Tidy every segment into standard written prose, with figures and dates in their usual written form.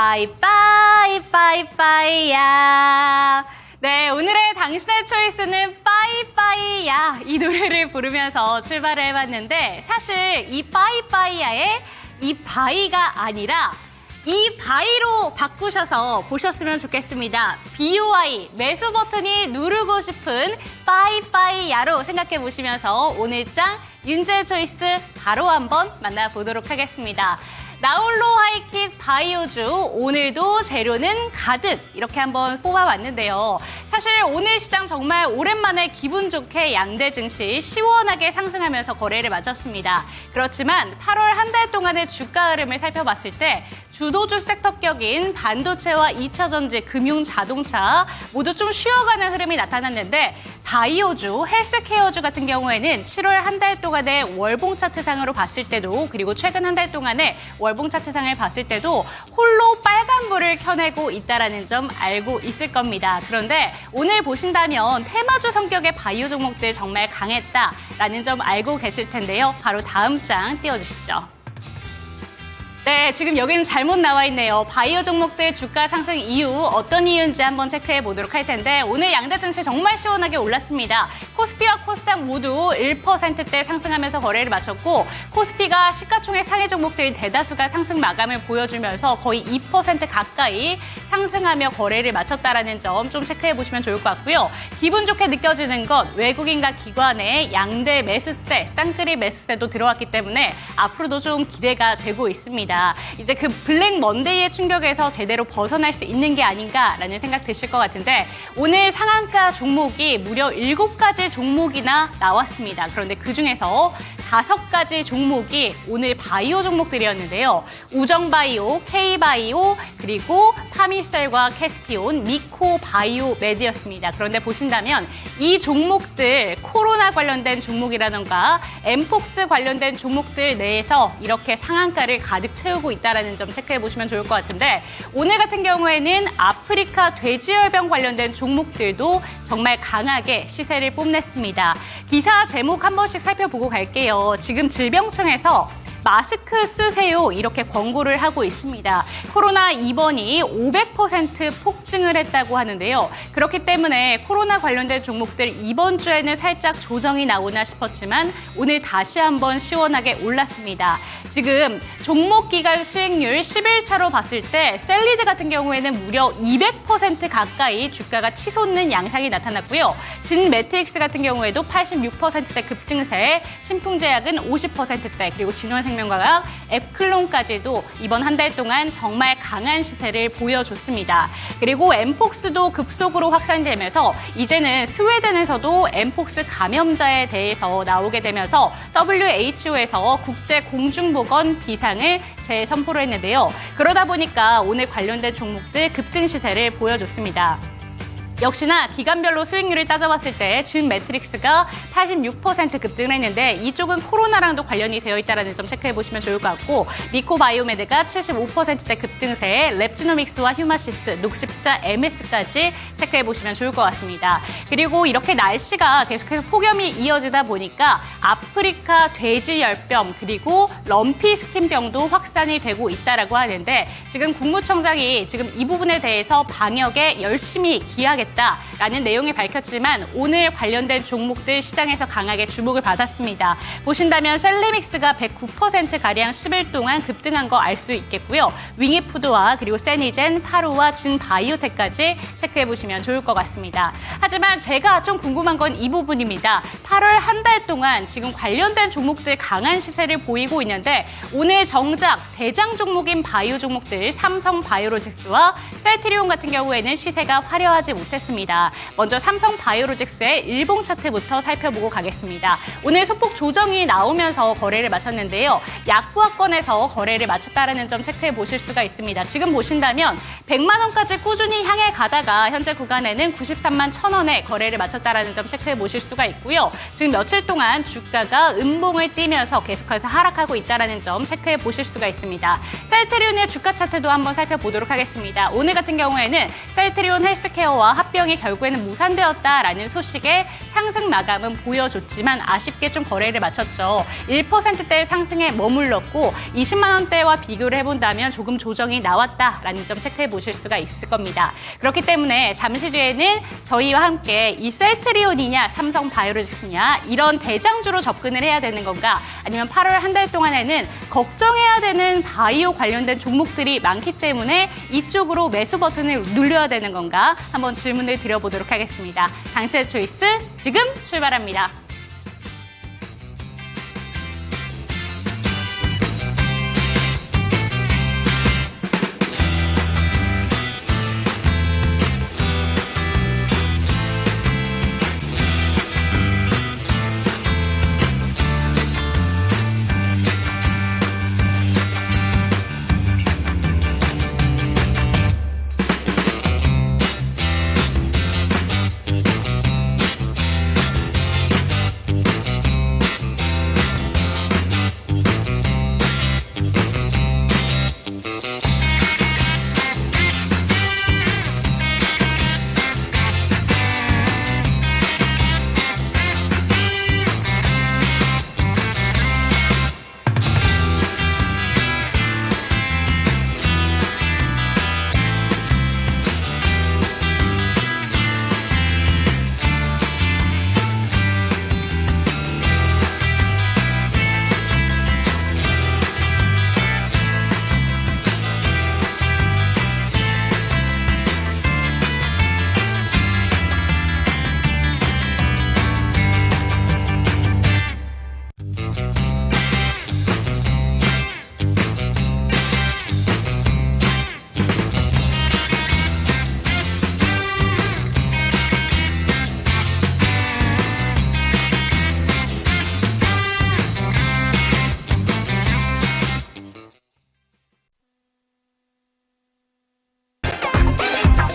빠이빠이 빠이빠이야. 네, 오늘의 당신의 초이스는 빠이빠이야 이 노래를 부르면서 출발을 해봤는데 사실 이 빠이빠이야의 이 바이가 아니라 이 바이로 바꾸셔서 보셨으면 좋겠습니다. BOI 매수 버튼이 누르고 싶은 빠이빠이야로 생각해 보시면서 오늘 장 윤재 초이스 바로 한번 만나보도록 하겠습니다. 나홀로 하이킥 바이오주 오늘도 재료는 가득 이렇게 한번 뽑아봤는데요. 사실 오늘 시장 정말 오랜만에 기분 좋게 양대 증시 시원하게 상승하면서 거래를 마쳤습니다. 그렇지만 8월 한 달 동안의 주가 흐름을 살펴봤을 때 주도주 섹터격인 반도체와 2차 전지, 금융, 자동차 모두 좀 쉬어가는 흐름이 나타났는데 바이오주, 헬스케어주 같은 경우에는 7월 한 달 동안의 월봉 차트상으로 봤을 때도 그리고 최근 한 달 동안의 월봉 차트상을 봤을 때도 홀로 빨간불을 켜내고 있다는 점 알고 있을 겁니다. 그런데 오늘 보신다면 테마주 성격의 바이오 종목들 정말 강했다라는 점 알고 계실 텐데요. 바로 다음 장 띄워주시죠. 네, 지금 여기는 잘못 나와 있네요. 바이오 종목들 주가 상승 이유 어떤 이유인지 한번 체크해 보도록 할 텐데 오늘 양대 증시 정말 시원하게 올랐습니다. 코스피와 코스닥 모두 1%대 상승하면서 거래를 마쳤고 코스피가 시가총액 상위 종목들 대다수가 상승 마감을 보여주면서 거의 2% 가까이 상승하며 거래를 마쳤다라는 점 좀 체크해 보시면 좋을 것 같고요. 기분 좋게 느껴지는 건 외국인과 기관의 양대 매수세, 쌍끌이 매수세도 들어왔기 때문에 앞으로도 좀 기대가 되고 있습니다. 이제 그 블랙 먼데이의 충격에서 제대로 벗어날 수 있는 게 아닌가라는 생각 드실 것 같은데 오늘 상한가 종목이 무려 7가지 종목이나 나왔습니다. 그런데 그중에서 5가지 종목이 오늘 바이오 종목들이었는데요. 우정바이오, K바이오, 그리고 파미셀과 캐스피온, 미코바이오 메드였습니다. 그런데 보신다면 이 종목들 코로나 관련된 종목이라던가 엠폭스 관련된 종목들 내에서 이렇게 상한가를 가득 채우고 있다는 점 체크해 보시면 좋을 것 같은데 오늘 같은 경우에는 아프리카 돼지열병 관련된 종목들도 정말 강하게 시세를 뽐냈습니다. 기사 제목 한 번씩 살펴보고 갈게요. 지금 질병청에서 마스크 쓰세요 이렇게 권고를 하고 있습니다. 코로나 입원이 500% 폭증을 했다고 하는데요. 그렇기 때문에 코로나 관련된 종목들 이번 주에는 살짝 조정이 나오나 싶었지만 오늘 다시 한번 시원하게 올랐습니다. 지금 종목 기간 수익률 11차로 봤을 때 셀리드 같은 경우에는 무려 200% 가까이 주가가 치솟는 양상이 나타났고요. 진 매트릭스 같은 경우에도 86%대 급등세, 신풍제약은 50%대 그리고 진원생명과학, 앱클론까지도 이번 한 달 동안 정말 강한 시세를 보여줬습니다. 그리고 엠폭스도 급속으로 확산되면서 이제는 스웨덴에서도 엠폭스 감염자에 대해서 나오게 되면서 WHO에서 국제공중보건 비상을 재선포를 했는데요. 그러다 보니까 오늘 관련된 종목들 급등 시세를 보여줬습니다. 역시나 기간별로 수익률을 따져봤을 때 준 매트릭스가 86% 급등을 했는데 이쪽은 코로나랑도 관련이 되어 있다는 점 체크해 보시면 좋을 것 같고 미코바이오메드가 75%대 급등세에 랩지노믹스와 휴마시스, 녹십자, MS까지 체크해 보시면 좋을 것 같습니다. 그리고 이렇게 날씨가 계속해서 폭염이 이어지다 보니까 아프리카 돼지열병 그리고 럼피 스킨병도 확산이 되고 있다라고 하는데 지금 국무청장이 지금 이 부분에 대해서 방역에 열심히 기하겠다라는 내용이 밝혔지만 오늘 관련된 종목들 시장에서 강하게 주목을 받았습니다. 보신다면 셀리믹스가 109%가량 10일 동안 급등한 거 알 수 있겠고요. 윙이푸드와 그리고 세니젠, 파루와 진바이오텍까지 체크해보시면 좋을 것 같습니다. 하지만 제가 좀 궁금한 건 이 부분입니다. 8월 한 달 동안 지금 관련된 종목들 강한 시세를 보이고 있는데 오늘 정작 대장 종목인 바이오 종목들 삼성바이오로직스와 셀트리온 같은 경우에는 시세가 화려하지 못했습니다. 먼저 삼성바이오로직스의 일봉 차트부터 살펴보고 가겠습니다. 오늘 소폭 조정이 나오면서 거래를 마쳤는데요. 약부하권에서 거래를 마쳤다는 점 체크해 보실 수가 있습니다. 지금 보신다면 100만 원까지 꾸준히 향해 가다가 현재 구간에는 93만 1,000원에 거래를 마쳤다는 점 체크해 보실 수가 있고요. 지금 며칠 동안 주가가 음봉을 띄면서 계속해서 하락하고 있다는 점 체크해 보실 수가 있습니다. 셀트리온의 주가 차트도 한번 살펴보도록 하겠습니다. 오늘 같은 경우에는 셀트리온 헬스케어와 합병이 결국에는 무산되었다라는 소식에 상승 마감은 보여줬지만 아쉽게 좀 거래를 마쳤죠. 1%대의 상승에 머물렀고 20만 원대와 비교를 해본다면 조금 조정이 나왔다라는 점 체크해 보실 수가 있을 겁니다. 그렇기 때문에 잠시 뒤에는 저희와 함께 이 셀트리온이냐 삼성바이오로직스냐 이런 대장주로 접근을 해야 되는 건가 아니면 8월 한 달 동안에는 걱정해야 되는 바이오 관련된 종목들이 많기 때문에 이쪽으로 매수 버튼을 눌러야 되는 건가 한번 질문을 드려보도록 하겠습니다. 당신의 초이스 지금 출발합니다.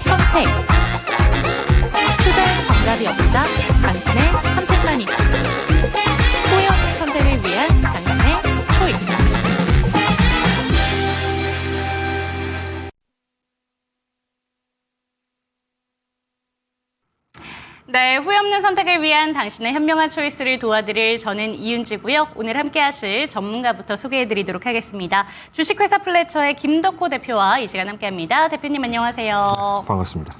선택. 투자에 정답이 없다. 당신의 선택만이 있다. 후회 없는 선택을 위한 당신의 초이스. 네, 후회 없는 선택을 위한 당신의 현명한 초이스를 도와드릴 저는 이윤지고요. 오늘 함께 하실 전문가부터 소개해드리도록 하겠습니다. 주식회사 플래처의 김덕호 대표와 이 시간 함께합니다. 대표님 안녕하세요. 반갑습니다.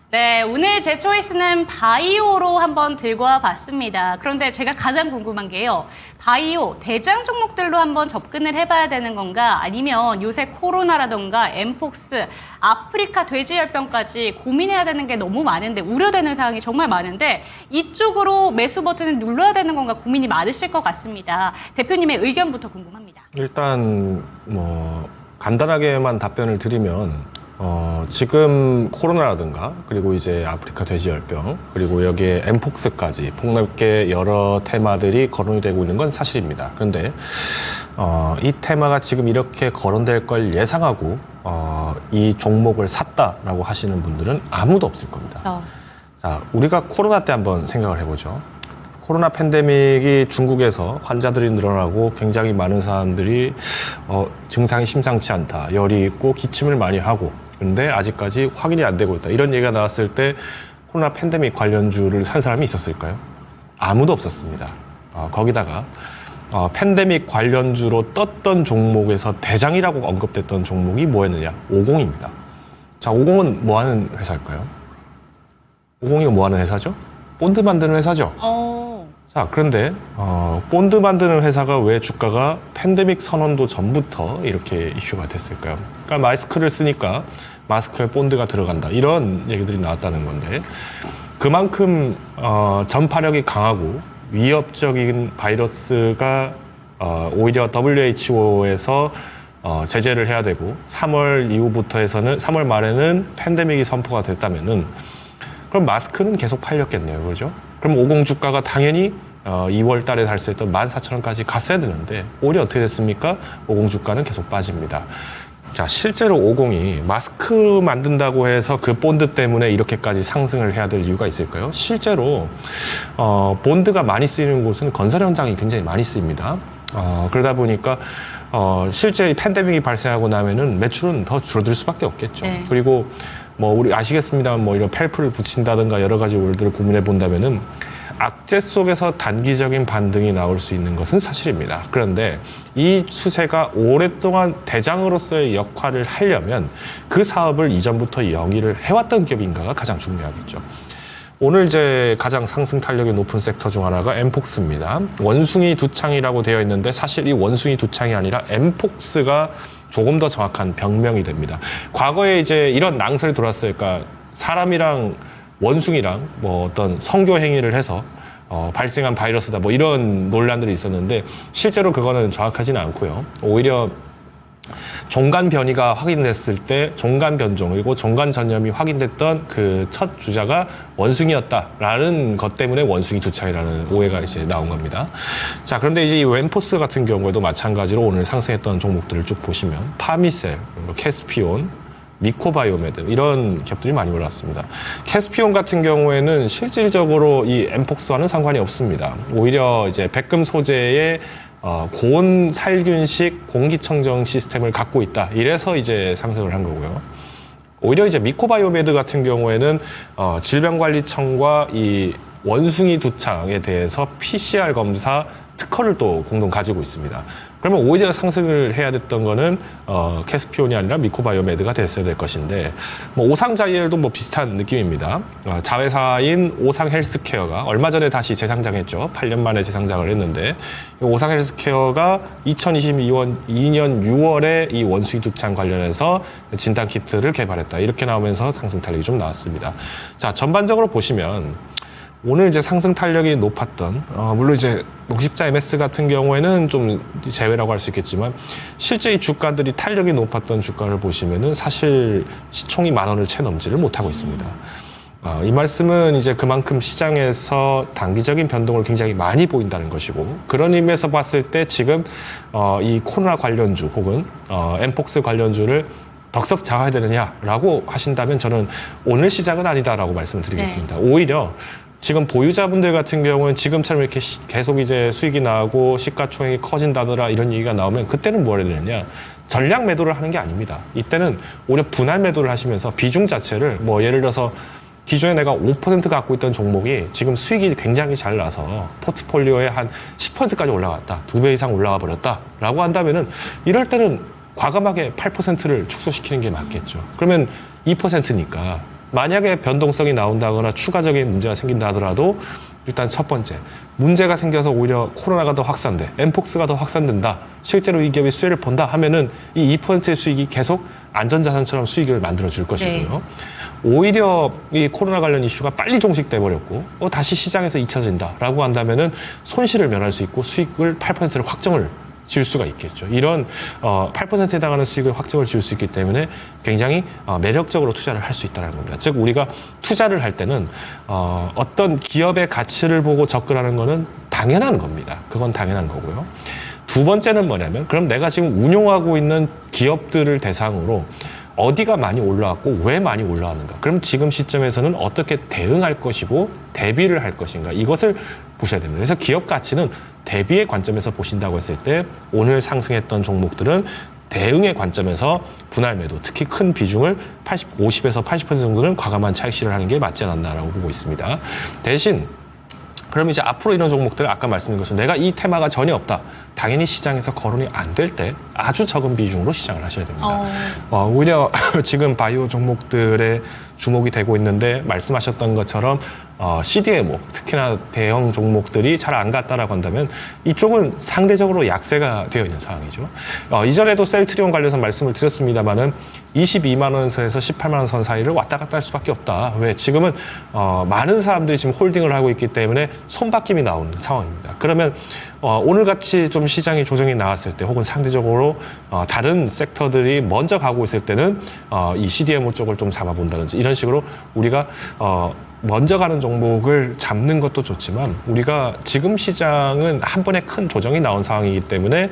네, 오늘 제 초이스는 바이오로 한번 들고 와봤습니다. 그런데 제가 가장 궁금한 게요. 바이오, 대장 종목들로 한번 접근을 해봐야 되는 건가 아니면 요새 코로나라던가 엠폭스, 아프리카 돼지열병까지 고민해야 되는 게 너무 많은데 우려되는 사항이 정말 많은데 이쪽으로 매수 버튼을 눌러야 되는 건가 고민이 많으실 것 같습니다. 대표님의 의견부터 궁금합니다. 일단 간단하게만 답변을 드리면 지금 코로나라든가 그리고 이제 아프리카 돼지열병 그리고 여기에 엠폭스까지 폭넓게 여러 테마들이 거론이 되고 있는 건 사실입니다. 그런데 이 테마가 지금 이렇게 거론될 걸 예상하고 이 종목을 샀다라고 하시는 분들은 아무도 없을 겁니다. 자, 우리가 코로나 때 한번 생각을 해보죠. 코로나 팬데믹이 중국에서 환자들이 늘어나고 굉장히 많은 사람들이 증상이 심상치 않다. 열이 있고 기침을 많이 하고 근데 아직까지 확인이 안 되고 있다. 이런 얘기가 나왔을 때 코로나 팬데믹 관련주를 산 사람이 있었을까요? 아무도 없었습니다. 거기다가 팬데믹 관련주로 떴던 종목에서 대장이라고 언급됐던 종목이 뭐였느냐? 50입니다. 자, 50은 뭐 하는 회사일까요? 50이 뭐 하는 회사죠? 본드 만드는 회사죠. 자, 그런데 본드 만드는 회사가 왜 주가가 팬데믹 선언도 전부터 이렇게 이슈가 됐을까요? 그러니까 마스크를 쓰니까 마스크에 본드가 들어간다. 이런 얘기들이 나왔다는 건데 그만큼 전파력이 강하고 위협적인 바이러스가 오히려 WHO에서 제재를 해야 되고 3월 이후부터 해서는 3월 말에는 팬데믹이 선포가 됐다면은 그럼 마스크는 계속 팔렸겠네요. 그렇죠? 그럼 50 주가가 당연히 2월 달에 달성했던 14,000원까지 갔어야 되는데 오히려 어떻게 됐습니까? 50 주가는 계속 빠집니다. 자, 실제로 50이 마스크 만든다고 해서 그 본드 때문에 이렇게까지 상승을 해야 될 이유가 있을까요? 실제로 본드가 많이 쓰이는 곳은 건설 현장이 굉장히 많이 쓰입니다. 그러다 보니까 실제 팬데믹이 발생하고 나면은 매출은 더 줄어들 수밖에 없겠죠. 네. 그리고 뭐 우리 아시겠습니다만 뭐 이런 펠프를 붙인다든가 여러 가지 원리들을 고민해 본다면은 악재 속에서 단기적인 반등이 나올 수 있는 것은 사실입니다. 그런데 이 추세가 오랫동안 대장으로서의 역할을 하려면 그 사업을 이전부터 영위를 해왔던 기업인가가 가장 중요하겠죠. 오늘 이제 가장 상승 탄력이 높은 섹터 중 하나가 엠폭스입니다. 원숭이 두창이라고 되어 있는데 사실 이 원숭이 두창이 아니라 엠폭스가 조금 더 정확한 병명이 됩니다. 과거에 이제 이런 낭설이 돌았어요. 그러니까 사람이랑 원숭이랑 뭐 어떤 성교 행위를 해서 발생한 바이러스다 뭐 이런 논란들이 있었는데 실제로 그거는 정확하지는 않고요. 오히려 종간 변이가 확인됐을 때 종간 변종 그리고 종간 전염이 확인됐던 그 첫 주자가 원숭이였다라는 것 때문에 원숭이 두창이라는 오해가 이제 나온 겁니다. 자, 그런데 이제 이 웬포스 같은 경우에도 마찬가지로 오늘 상승했던 종목들을 쭉 보시면 파미셀, 캐스피온, 미코바이오메드 이런 기업들이 많이 올랐습니다. 캐스피온 같은 경우에는 실질적으로 이 엠폭스와는 상관이 없습니다. 오히려 이제 백금 소재의 고온 살균식 공기청정 시스템을 갖고 있다. 이래서 이제 상승을 한 거고요. 오히려 이제 미코바이오메드 같은 경우에는 질병관리청과 이 원숭이 두창에 대해서 PCR 검사 특허를 또 공동 가지고 있습니다. 그러면 오히려 상승을 해야 됐던 거는 캐스피온이 아니라 미코바이오메드가 됐어야 될 것인데 뭐 오상자이엘도 뭐 비슷한 느낌입니다. 자회사인 오상헬스케어가 얼마 전에 다시 재상장했죠. 8년 만에 재상장을 했는데 오상헬스케어가 2022년 6월에 이 원숭이 두창 관련해서 진단 키트를 개발했다. 이렇게 나오면서 상승 탄력이 좀 나왔습니다. 자, 전반적으로 보시면 오늘 이제 상승 탄력이 높았던 물론 이제 녹십자 MS 같은 경우에는 좀 제외라고 할 수 있겠지만 실제 이 주가들이 탄력이 높았던 주가를 보시면은 사실 시총이 10,000원을 채 넘지를 못하고 있습니다. 이 말씀은 이제 그만큼 시장에서 단기적인 변동을 굉장히 많이 보인다는 것이고 그런 의미에서 봤을 때 지금 이 코로나 관련주 혹은 엠폭스 관련주를 덕석 잡아야 되느냐라고 하신다면 저는 오늘 시작은 아니다라고 말씀을 드리겠습니다. 오히려 지금 보유자분들 같은 경우는 지금처럼 이렇게 계속 이제 수익이 나고 시가총액이 커진다더라 이런 얘기가 나오면 그때는 뭘 해야 되느냐. 전략 매도를 하는 게 아닙니다. 이때는 오히려 분할 매도를 하시면서 비중 자체를 뭐 예를 들어서 기존에 내가 5% 갖고 있던 종목이 지금 수익이 굉장히 잘 나서 포트폴리오에 한 10%까지 올라갔다. 2배 이상 올라가 버렸다라고 한다면은 이럴 때는 과감하게 8%를 축소시키는 게 맞겠죠. 그러면 2%니까 만약에 변동성이 나온다거나 추가적인 문제가 생긴다 하더라도 일단 첫 번째, 문제가 생겨서 오히려 코로나가 더 확산돼, 엠폭스가 더 확산된다, 실제로 이 기업이 수혜를 본다 하면은 이 2%의 수익이 계속 안전자산처럼 수익을 만들어줄 것이고요. 네. 오히려 이 코로나 관련 이슈가 빨리 종식돼 버렸고 다시 시장에서 잊혀진다라고 한다면은 손실을 면할 수 있고 수익을 8%를 확정을 지을 수가 있겠죠. 이런 8%에 해당하는 수익을 확정을 지을 수 있기 때문에 굉장히 매력적으로 투자를 할 수 있다는 겁니다. 즉 우리가 투자를 할 때는 어떤 기업의 가치를 보고 접근하는 거는 당연한 겁니다. 그건 당연한 거고요. 두 번째는 뭐냐면 그럼 내가 지금 운용하고 있는 기업들을 대상으로 어디가 많이 올라왔고 왜 많이 올라왔는가? 그럼 지금 시점에서는 어떻게 대응할 것이고 대비를 할 것인가? 이것을 보셔야 됩니다. 그래서 기업 가치는 대비의 관점에서 보신다고 했을 때 오늘 상승했던 종목들은 대응의 관점에서 분할 매도, 특히 큰 비중을 50에서 80% 정도는 과감한 차익 실현을 하는 게 맞지 않았나라고 보고 있습니다. 대신 그럼 이제 앞으로 이런 종목들 아까 말씀드린 것처럼 내가 이 테마가 전혀 없다. 당연히 시장에서 거론이 안 될 때 아주 적은 비중으로 시장을 하셔야 됩니다. 오히려 지금 바이오 종목들에 주목이 되고 있는데 말씀하셨던 것처럼 CDMO, 특히나 대형 종목들이 잘 안 갔다라고 한다면 이쪽은 상대적으로 약세가 되어 있는 상황이죠. 이전에도 셀트리온 관련해서 말씀을 드렸습니다만은 22만 원선에서 18만 원 선 사이를 왔다 갔다 할 수밖에 없다. 왜? 지금은 많은 사람들이 지금 홀딩을 하고 있기 때문에 손바뀜이 나오는 상황입니다. 그러면 오늘같이 좀 시장이 조정이 나왔을 때 혹은 상대적으로 다른 섹터들이 먼저 가고 있을 때는 이 CDMO 쪽을 좀 잡아본다든지 이런 식으로 우리가 먼저 가는 종목을 잡는 것도 좋지만 우리가 지금 시장은 한 번에 큰 조정이 나온 상황이기 때문에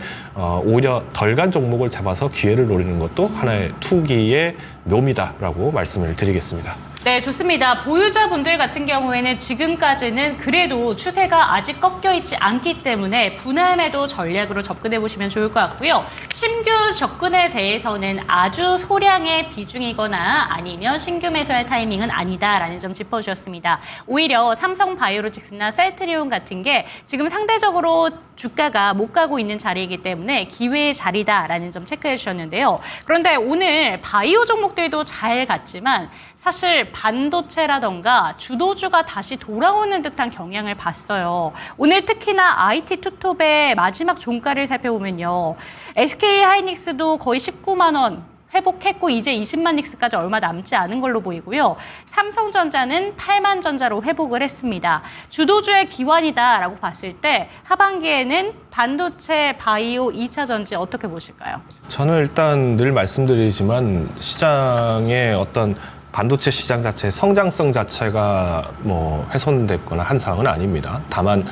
오히려 덜 간 종목을 잡아서 기회를 노리는 것도 하나의 투기의 묘미다라고 말씀을 드리겠습니다. 네, 좋습니다. 보유자분들 같은 경우에는 지금까지는 그래도 추세가 아직 꺾여 있지 않기 때문에 분할매도 전략으로 접근해 보시면 좋을 것 같고요. 신규 접근에 대해서는 아주 소량의 비중이거나 아니면 신규 매수할 타이밍은 아니다라는 점 짚어주셨습니다. 오히려 삼성바이오로직스나 셀트리온 같은 게 지금 상대적으로 주가가 못 가고 있는 자리이기 때문에 기회의 자리다라는 점 체크해 주셨는데요. 그런데 오늘 바이오 종목들도 잘 갔지만 사실 반도체라던가 주도주가 다시 돌아오는 듯한 경향을 봤어요. 오늘 특히나 IT 투톱의 마지막 종가를 살펴보면요. SK 하이닉스도 거의 19만 원 회복했고 이제 20만 닉스까지 얼마 남지 않은 걸로 보이고요. 삼성전자는 8만 전자로 회복을 했습니다. 주도주의 기관이다라고 봤을 때 하반기에는 반도체, 바이오, 2차 전지 어떻게 보실까요? 저는 일단 늘 말씀드리지만 시장의 어떤 반도체 시장 자체의 성장성 자체가 뭐 훼손됐거나 한 상황은 아닙니다. 다만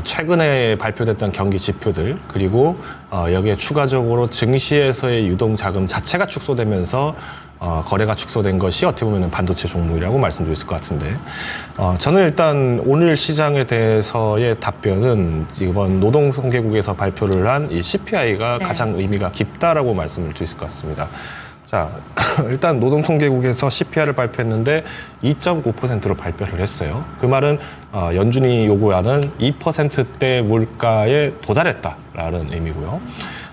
최근에 발표됐던 경기 지표들 그리고 여기에 추가적으로 증시에서의 유동 자금 자체가 축소되면서 거래가 축소된 것이 어떻게 보면 반도체 종목이라고 말씀드릴 수 있을 것 같은데 저는 일단 오늘 시장에 대해서의 답변은 이번 노동통계국에서 발표를 한 이 CPI가 네. 가장 의미가 깊다라고 말씀을 드릴 수 있을 것 같습니다. 자, 일단 노동통계국에서 CPI를 발표했는데 2.9%로 발표를 했어요. 그 말은 연준이 요구하는 2%대 물가에 도달했다라는 의미고요.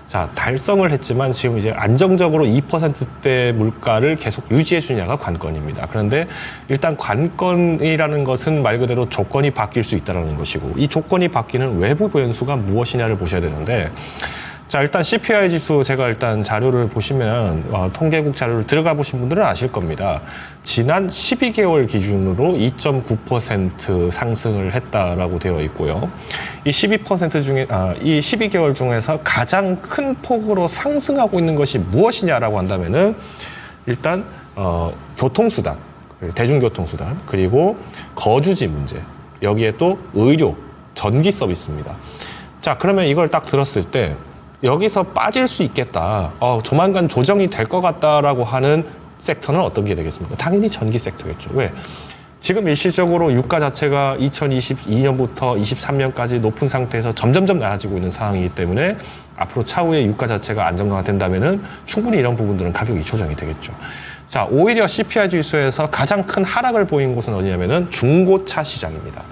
자, 달성을 했지만 지금 이제 안정적으로 2%대 물가를 계속 유지해 주냐가 관건입니다. 그런데 일단 관건이라는 것은 말 그대로 조건이 바뀔 수 있다는 것이고 이 조건이 바뀌는 외부 변수가 무엇이냐를 보셔야 되는데 자, 일단 CPI 지수 제가 일단 자료를 보시면 통계국 자료를 들어가 보신 분들은 아실 겁니다. 지난 12개월 기준으로 2.9% 상승을 했다라고 되어 있고요. 이 12% 중에 이 12개월 중에서 가장 큰 폭으로 상승하고 있는 것이 무엇이냐라고 한다면은 일단 교통수단, 대중교통수단 그리고 거주지 문제 여기에 또 의료, 전기 서비스입니다. 자, 그러면 이걸 딱 들었을 때 여기서 빠질 수 있겠다. 조만간 조정이 될 것 같다라고 하는 섹터는 어떤 게 되겠습니까? 당연히 전기 섹터겠죠. 왜? 지금 일시적으로 유가 자체가 2022년부터 23년까지 높은 상태에서 점점점 낮아지고 있는 상황이기 때문에 앞으로 차후에 유가 자체가 안정화가 된다면은 충분히 이런 부분들은 가격이 조정이 되겠죠. 자, 오히려 CPI 지수에서 가장 큰 하락을 보인 곳은 어디냐면은 중고차 시장입니다.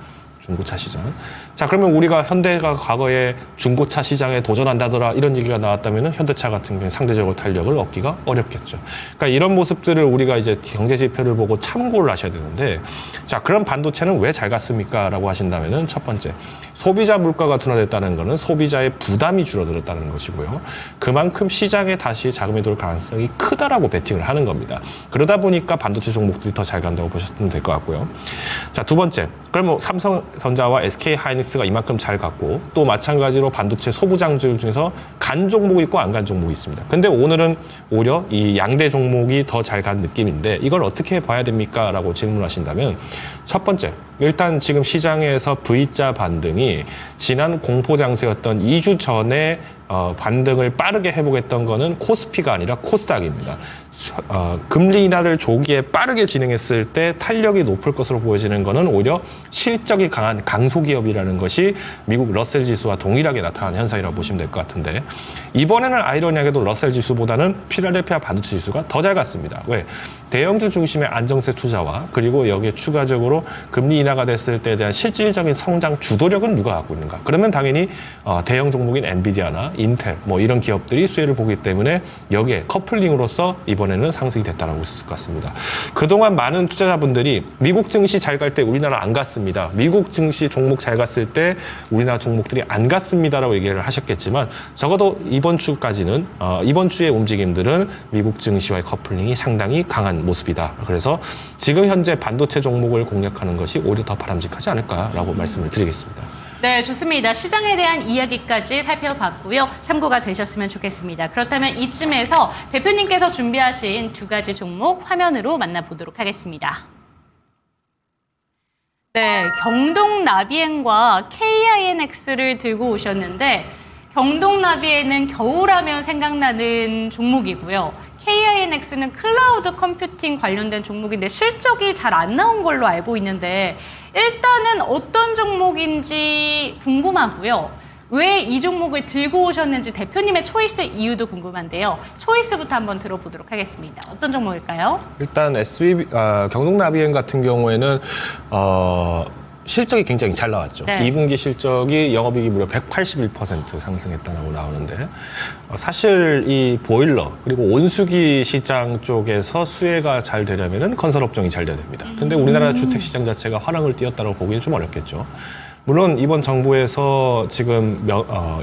중고차 시장. 자, 그러면 우리가 현대가 과거에 중고차 시장에 도전한다더라 이런 얘기가 나왔다면 현대차 같은 경우에 상대적으로 탄력을 얻기가 어렵겠죠. 그러니까 이런 모습들을 우리가 이제 경제 지표를 보고 참고를 하셔야 되는데 자, 그럼 반도체는 왜 잘 갔습니까? 라고 하신다면은 첫 번째, 소비자 물가가 둔화됐다는 것은 소비자의 부담이 줄어들었다는 것이고요. 그만큼 시장에 다시 자금이 돌 가능성이 크다라고 베팅을 하는 겁니다. 그러다 보니까 반도체 종목들이 더 잘 간다고 보셨으면 될 것 같고요. 자, 두 번째, 그럼 뭐 삼성전자와 SK 하이닉스가 이만큼 잘 갔고 또 마찬가지로 반도체 소부장들 중에서 간 종목이 있고 안 간 종목이 있습니다. 근데 오늘은 오히려 이 양대 종목이 더 잘 간 느낌인데 이걸 어떻게 봐야 됩니까? 라고 질문하신다면 첫 번째, 일단 지금 시장에서 V자 반등이 지난 공포 장세였던 2주 전에 반등을 빠르게 회복했던 거는 코스피가 아니라 코스닥입니다. 금리 인하를 조기에 빠르게 진행했을 때 탄력이 높을 것으로 보여지는 것은 오히려 실적이 강한 강소기업이라는 것이 미국 러셀 지수와 동일하게 나타나는 현상이라고 보시면 될 것 같은데 이번에는 아이러니하게도 러셀 지수보다는 필라델피아 반도체 지수가 더 잘 갔습니다. 왜? 대형주 중심의 안정세 투자와 그리고 여기에 추가적으로 금리 인하가 됐을 때에 대한 실질적인 성장 주도력은 누가 갖고 있는가? 그러면 당연히 대형 종목인 엔비디아나 인텔 뭐 이런 기업들이 수혜를 보기 때문에 여기에 커플링으로서 이번에는 상승이 됐다고 볼 수 있을 것 같습니다. 그동안 많은 투자자분들이 미국 증시 잘 갈 때 우리나라 안 갔습니다. 미국 증시 종목 잘 갔을 때 우리나라 종목들이 안 갔습니다라고 얘기를 하셨겠지만 적어도 이번 주까지는 이번 주의 움직임들은 미국 증시와의 커플링이 상당히 강한 모습이다. 그래서 지금 현재 반도체 종목을 공략하는 것이 오히려 더 바람직하지 않을까라고 말씀을 드리겠습니다. 네, 좋습니다. 시장에 대한 이야기까지 살펴봤고요. 참고가 되셨으면 좋겠습니다. 그렇다면 이쯤에서 대표님께서 준비하신 두 가지 종목 화면으로 만나보도록 하겠습니다. 네, 경동나비엔과 KINX를 들고 오셨는데 경동나비엔은 겨울하면 생각나는 종목이고요. KINX는 클라우드 컴퓨팅 관련된 종목인데 실적이 잘 안 나온 걸로 알고 있는데 일단은 어떤 종목인지 궁금하고요. 왜 이 종목을 들고 오셨는지 대표님의 초이스 이유도 궁금한데요. 초이스부터 한번 들어보도록 하겠습니다. 어떤 종목일까요? 일단 경동나비엔 같은 경우에는 실적이 굉장히 잘 나왔죠. 네. 2분기 실적이 영업이익이 무려 181% 상승했다고 나오는데 사실 이 보일러 그리고 온수기 시장 쪽에서 수혜가 잘 되려면은 건설 업종이 잘 돼야 됩니다. 근데 우리나라 주택 시장 자체가 화랑을 띄웠다고 보기는 좀 어렵겠죠. 물론 이번 정부에서 지금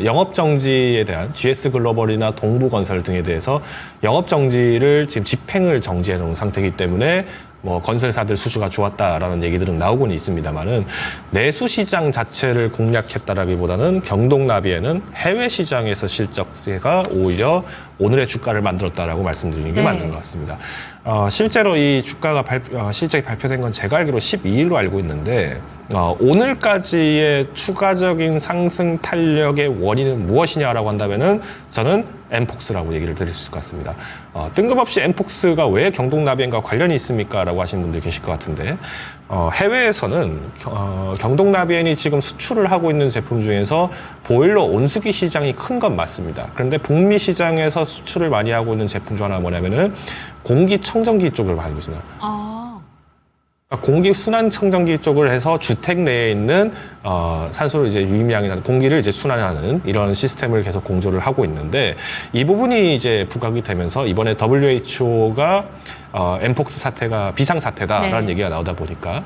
영업 정지에 대한 GS 글로벌이나 동부건설 등에 대해서 영업 정지를 지금 집행을 정지해 놓은 상태이기 때문에 뭐 건설사들 수주가 좋았다라는 얘기들은 나오고는 있습니다만은 내수 시장 자체를 공략했다라기보다는 경동나비에는 해외 시장에서 실적세가 오히려 오늘의 주가를 만들었다라고 말씀드리는 게 네. 맞는 것 같습니다. 실제로 이 주가가 실적이 발표된 건 제가 알기로 12일로 알고 있는데 오늘까지의 추가적인 상승 탄력의 원인은 무엇이냐라고 한다면은 저는 엠폭스라고 얘기를 드릴 수 있을 것 같습니다. 뜬금없이 엠폭스가 왜 경동나비엔과 관련이 있습니까? 라고 하시는 분들이 계실 것 같은데 해외에서는 경동나비엔이 지금 수출을 하고 있는 제품 중에서 보일러 온수기 시장이 큰 건 맞습니다. 그런데 북미 시장에서 수출을 많이 하고 있는 제품 중 하나가 뭐냐면은 공기청정기 쪽을 하고 있습니다. 공기 순환 청정기 쪽을 해서 주택 내에 있는 산소를 이제 유입량이나 공기를 이제 순환하는 이런 시스템을 계속 공조를 하고 있는데 이 부분이 이제 부각이 되면서 이번에 WHO가 엠폭스 사태가 비상 사태다라는 네. 얘기가 나오다 보니까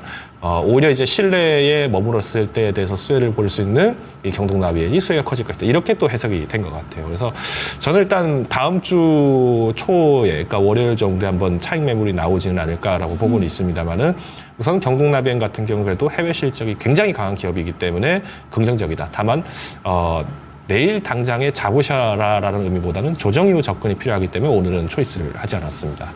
오히려 이제 실내에 머물렀을 때에 대해서 수혜를 볼 수 있는 이 경동나비엔이 수혜가 커질 것이다. 이렇게 또 해석이 된 것 같아요. 그래서 저는 일단 다음 주 초에, 그러니까 월요일 정도에 한번 차익 매물이 나오지는 않을까라고 보고는 있습니다만은 우선 경동나비엔 같은 경우 그래도 해외 실적이 굉장히 강한 기업이기 때문에 긍정적이다. 다만 내일 당장에 잡으셔라라는 의미보다는 조정 이후 접근이 필요하기 때문에 오늘은 초이스를 하지 않았습니다.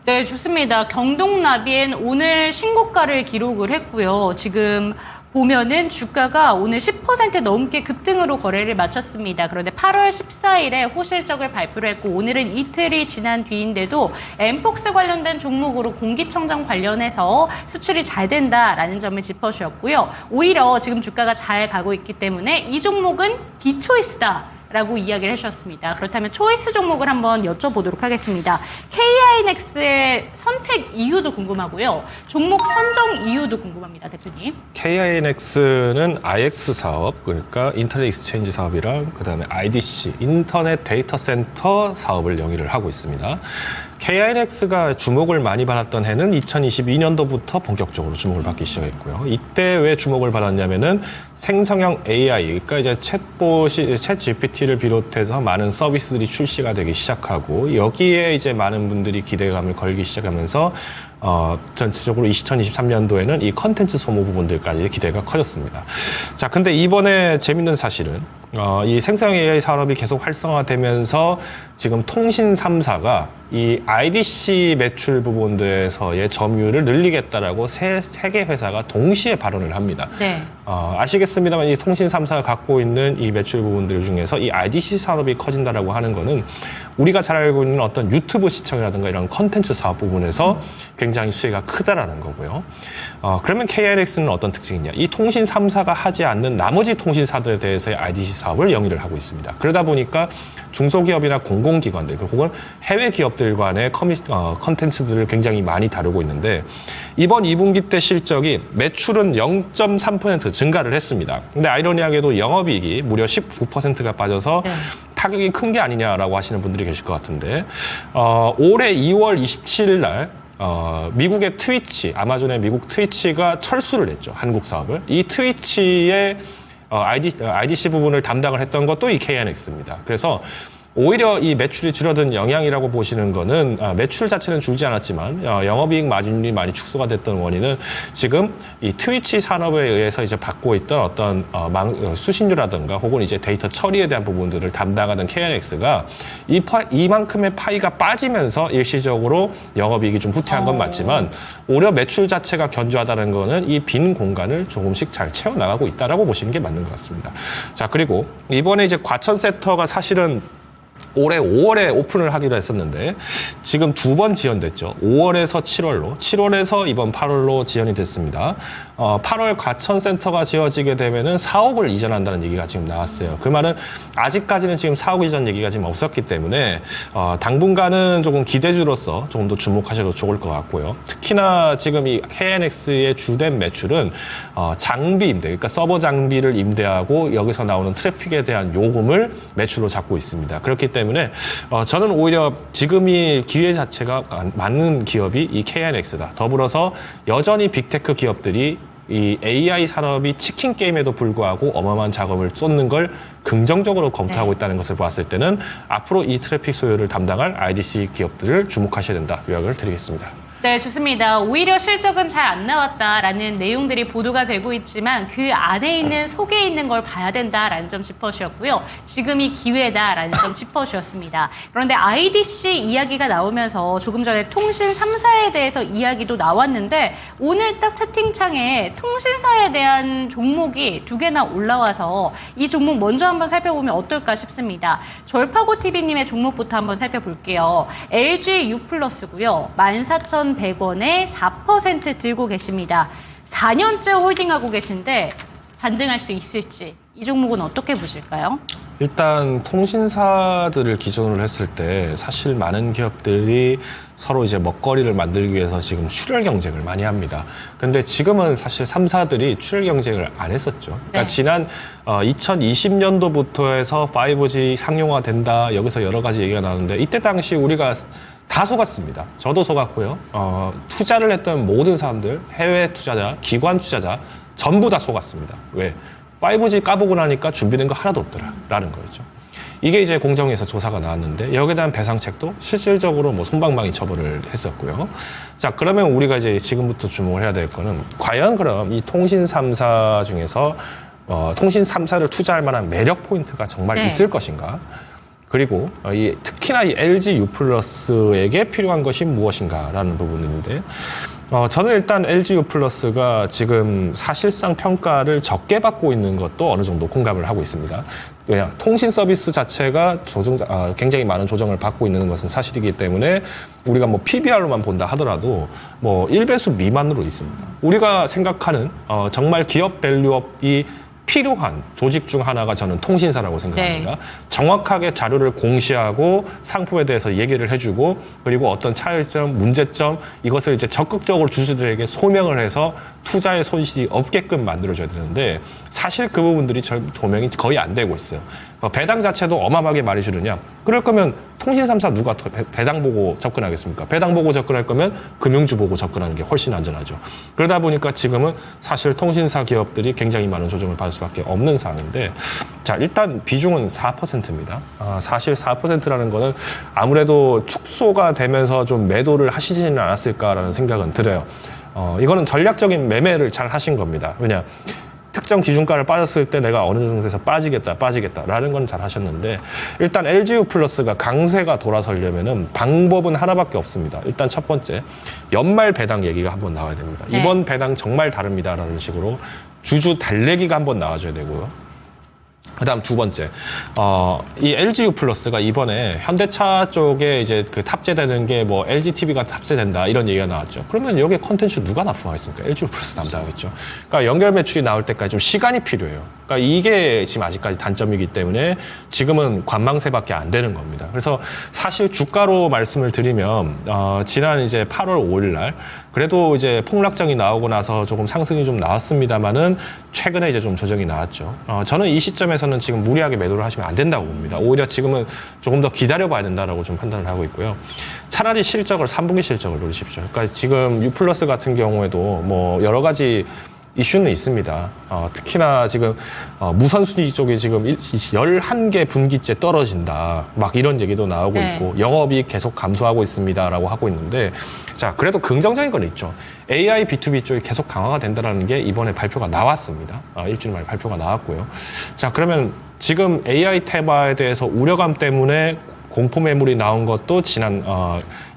네, 좋습니다. 경동나비엔 오늘 신고가를 기록을 했고요. 지금 보면은 주가가 오늘 10% 넘게 급등으로 거래를 마쳤습니다. 그런데 8월 14일에 호실적을 발표를 했고 오늘은 이틀이 지난 뒤인데도 엠폭스 관련된 종목으로 공기청정 관련해서 수출이 잘 된다라는 점을 짚어주셨고요. 오히려 지금 주가가 잘 가고 있기 때문에 이 종목은 비초이스다. 라고 이야기를 해주셨습니다. 그렇다면 초이스 종목을 한번 여쭤보도록 하겠습니다. KINX의 선택 이유도 궁금하고요. 종목 선정 이유도 궁금합니다, 대표님. KINX는 IX 사업, 그러니까 인터넷 익스체인지 사업이랑 그다음에 IDC, 인터넷 데이터 센터 사업을 영위를 하고 있습니다. KINX가 주목을 많이 받았던 해는 2022년도부터 본격적으로 주목을 받기 시작했고요. 이때 왜 주목을 받았냐면은 생성형 AI, 그러니까 이제 챗 GPT를 비롯해서 많은 서비스들이 출시가 되기 시작하고 여기에 이제 많은 분들이 기대감을 걸기 시작하면서 전체적으로 2023년도에는 이 컨텐츠 소모 부분들까지 기대가 커졌습니다. 자, 근데 이번에 재밌는 사실은 이 생성 AI 산업이 계속 활성화되면서 지금 통신 3사가 이 IDC 매출 부분들에서의 점유율을 늘리겠다라고 세 개 회사가 동시에 발언을 합니다. 네. 아시겠습니다만 이 통신 3사가 갖고 있는 이 매출 부분들 중에서 이 IDC 산업이 커진다라고 하는 거는 우리가 잘 알고 있는 어떤 유튜브 시청이라든가 이런 컨텐츠 사업 부분에서 굉장히 수혜가 크다라는 거고요. 그러면 KINX는 어떤 특징이냐? 이 통신 3사가 하지 않는 나머지 통신사들에 대해서의 IDC 사업을 영위를 하고 있습니다. 그러다 보니까 중소기업이나 공공기관들 혹은 해외 기업들 간의 컨텐츠들을 굉장히 많이 다루고 있는데 이번 2분기 때 실적이 매출은 0.3% 증가를 했습니다. 근데 아이러니하게도 영업이익이 무려 19%가 빠져서 네. 타격이 큰 게 아니냐라고 하시는 분들이 계실 것 같은데 올해 2월 27일 날 미국의 트위치, 아마존의 미국 트위치가 철수를 했죠. 한국 사업을. 이 트위치의 IDC 부분을 담당을 했던 것도 이 KINX입니다. 그래서 오히려 이 매출이 줄어든 영향이라고 보시는 거는 매출 자체는 줄지 않았지만 영업이익 마진율이 많이 축소가 됐던 원인은 지금 이 트위치 산업에 의해서 이제 받고 있던 어떤 수신료라든가 혹은 이제 데이터 처리에 대한 부분들을 담당하는 KINX가 이만큼의 파이가 빠지면서 일시적으로 영업이익이 좀 후퇴한 건 맞지만 오히려 매출 자체가 견조하다는 거는 이 빈 공간을 조금씩 잘 채워나가고 있다라고 보시는 게 맞는 것 같습니다. 자, 그리고 이번에 이제 과천 센터가 사실은 올해 5월에 오픈을 하기로 했었는데 지금 2번 지연됐죠. 5월에서 7월로, 7월에서 이번 8월로 지연이 됐습니다. 8월 과천센터가 지어지게 되면은 4억을 이전한다는 얘기가 지금 나왔어요. 그 말은 아직까지는 지금 4억 이전 얘기가 지금 없었기 때문에 당분간은 조금 기대주로서 조금 더 주목하셔도 좋을 것 같고요. 특히나 지금 이 KNX의 주된 매출은 장비 임대, 그러니까 서버 장비를 임대하고 여기서 나오는 트래픽에 대한 요금을 매출로 잡고 있습니다. 그렇기 때문에 저는 오히려 지금이 기회 자체가 맞는 기업이 이 KNX다. 더불어서 여전히 빅테크 기업들이 이 AI 산업이 치킨 게임에도 불구하고 어마어마한 작업을 쏟는 걸 긍정적으로 검토하고 있다는 것을 봤을 때는 앞으로 이 트래픽 소요를 담당할 IDC 기업들을 주목하셔야 된다. 요약을 드리겠습니다. 네, 좋습니다. 오히려 실적은 잘 안 나왔다라는 내용들이 보도가 되고 있지만 그 안에 있는 속에 있는 걸 봐야 된다라는 점 짚어주셨고요. 지금이 기회다라는 점 짚어주셨습니다. 그런데 IDC 이야기가 나오면서 조금 전에 통신 3사에 대해서 이야기도 나왔는데 오늘 딱 채팅창에 통신사에 대한 종목이 2개나 올라와서 이 종목 먼저 한번 살펴보면 어떨까 싶습니다. 절파고TV님의 종목부터 한번 살펴볼게요. LG U+고요. 14,100원에 4% 들고 계십니다. 4년째 홀딩하고 계신데 반등할 수 있을지 이 종목은 어떻게 보실까요? 일단 통신사들을 기준으로 했을 때 사실 많은 기업들이 서로 이제 먹거리를 만들기 위해서 지금 출혈 경쟁을 많이 합니다. 근데 지금은 사실 3사들이 출혈 경쟁을 안 했었죠. 그러니까 네. 지난 2020년도부터 해서 5G 상용화 된다. 여기서 여러 가지 얘기가 나오는데 이때 당시 우리가 다 속았습니다. 저도 속았고요. 투자를 했던 모든 사람들, 해외 투자자, 기관 투자자 전부 다 속았습니다. 왜? 5G 까보고 나니까 준비된 거 하나도 없더라라는 거였죠. 이게 이제 공정위에서 조사가 나왔는데 여기에 대한 배상책도 실질적으로 뭐 솜방망이 처벌을 했었고요. 자, 그러면 우리가 이제 지금부터 주목을 해야 될 거는 과연 그럼 이 통신 3사 중에서 통신 3사를 투자할 만한 매력 포인트가 정말 있을 것인가? 그리고 특히나 이 LG U+에게 필요한 것이 무엇인가라는 부분인데 저는 일단 LG U+가 지금 사실상 평가를 적게 받고 있는 것도 어느 정도 공감을 하고 있습니다. 왜냐, 통신 서비스 자체가 굉장히 많은 조정을 받고 있는 것은 사실이기 때문에 우리가 뭐 PBR로만 본다 하더라도 뭐 1배수 미만으로 있습니다. 우리가 생각하는 정말 기업 밸류업이 필요한 조직 중 하나가 저는 통신사라고 생각합니다. 네. 정확하게 자료를 공시하고 상품에 대해서 얘기를 해주고 그리고 어떤 차이점, 문제점 이것을 이제 적극적으로 주주들에게 소명을 해서 투자의 손실이 없게끔 만들어줘야 되는데 사실 그 부분들이 도명이 거의 안 되고 있어요. 배당 자체도 어마어마하게 많이 줄으냐? 그럴 거면 통신 3사 누가 배당 보고 접근하겠습니까? 배당 보고 접근할 거면 금융주 보고 접근하는 게 훨씬 안전하죠. 그러다 보니까 지금은 사실 통신사 기업들이 굉장히 많은 조정을 받을 수밖에 없는 상황인데 자, 일단 비중은 4%입니다. 사실 4%라는 거는 아무래도 축소가 되면서 좀 매도를 하시지는 않았을까라는 생각은 들어요. 이거는 전략적인 매매를 잘 하신 겁니다. 왜냐? 특정 기준가를 빠졌을 때 내가 어느 정도에서 빠지겠다라는 건 잘 하셨는데 일단 LG U+가 강세가 돌아서려면은 방법은 하나밖에 없습니다. 일단 첫 번째, 연말 배당 얘기가 한번 나와야 됩니다. 네. 이번 배당 정말 다릅니다라는 식으로 주주 달래기가 한번 나와줘야 되고요. 그다음 두 번째, 이 LG U+가 이번에 현대차 쪽에 이제 그 탑재되는 게 뭐 LG TV가 탑재된다 이런 얘기가 나왔죠. 그러면 여기에 컨텐츠 누가 납품하겠습니까? LG U+ 담당하겠죠. 그러니까 연결 매출이 나올 때까지 좀 시간이 필요해요. 그러니까 이게 지금 아직까지 단점이기 때문에 지금은 관망세밖에 안 되는 겁니다. 그래서 사실 주가로 말씀을 드리면 지난 이제 8월 5일 날 그래도 이제 폭락장이 나오고 나서 조금 상승이 좀 나왔습니다만은 최근에 이제 좀 조정이 나왔죠. 저는 이 시점에서는 지금 무리하게 매도를 하시면 안 된다고 봅니다. 오히려 지금은 조금 더 기다려봐야 된다라고 좀 판단을 하고 있고요. 차라리 실적을 3분기 실적을 노리십시오. 그러니까 지금 U+ 같은 경우에도 뭐 여러 가지 이슈는 있습니다. 특히나 지금 무선순위 쪽에 지금 11개 분기째 떨어진다. 막 이런 얘기도 나오고 있고 영업이익 계속 감소하고 있습니다라고 하고 있는데 자, 그래도 긍정적인 건 있죠. AI B2B 쪽이 계속 강화가 된다는 게 이번에 발표가 나왔습니다. 일주일 만에 발표가 나왔고요. 자, 그러면 지금 AI 테마에 대해서 우려감 때문에 공포 매물이 나온 것도 지난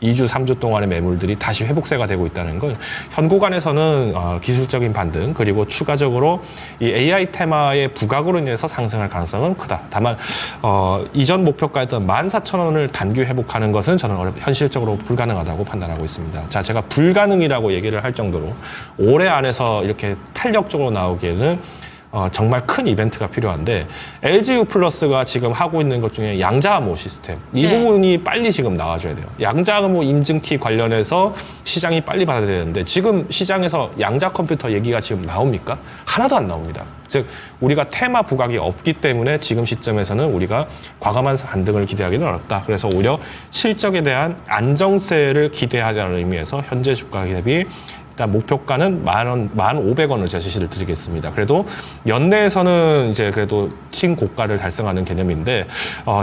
2주, 3주 동안의 매물들이 다시 회복세가 되고 있다는 건 현 구간에서는 기술적인 반등 그리고 추가적으로 이 AI 테마의 부각으로 인해서 상승할 가능성은 크다. 다만 이전 목표가였던 14,000원을 단기 회복하는 것은 저는 현실적으로 불가능하다고 판단하고 있습니다. 자, 제가 불가능이라고 얘기를 할 정도로 올해 안에서 이렇게 탄력적으로 나오기에는 정말 큰 이벤트가 필요한데 LGU 플러스가 지금 하고 있는 것 중에 양자암호 시스템 이 네. 부분이 빨리 지금 나와줘야 돼요. 양자암호 인증키 관련해서 시장이 빨리 받아야 되는데 지금 시장에서 양자 컴퓨터 얘기가 지금 나옵니까? 하나도 안 나옵니다. 즉 우리가 테마 부각이 없기 때문에 지금 시점에서는 우리가 과감한 반등을 기대하기는 어렵다. 그래서 오히려 실적에 대한 안정세를 기대하자는 의미에서 현재 주가 대비 일단 목표가는 1,500원을 제시를 드리겠습니다. 그래도 연내에서는 이제 그래도 킹 고가를 달성하는 개념인데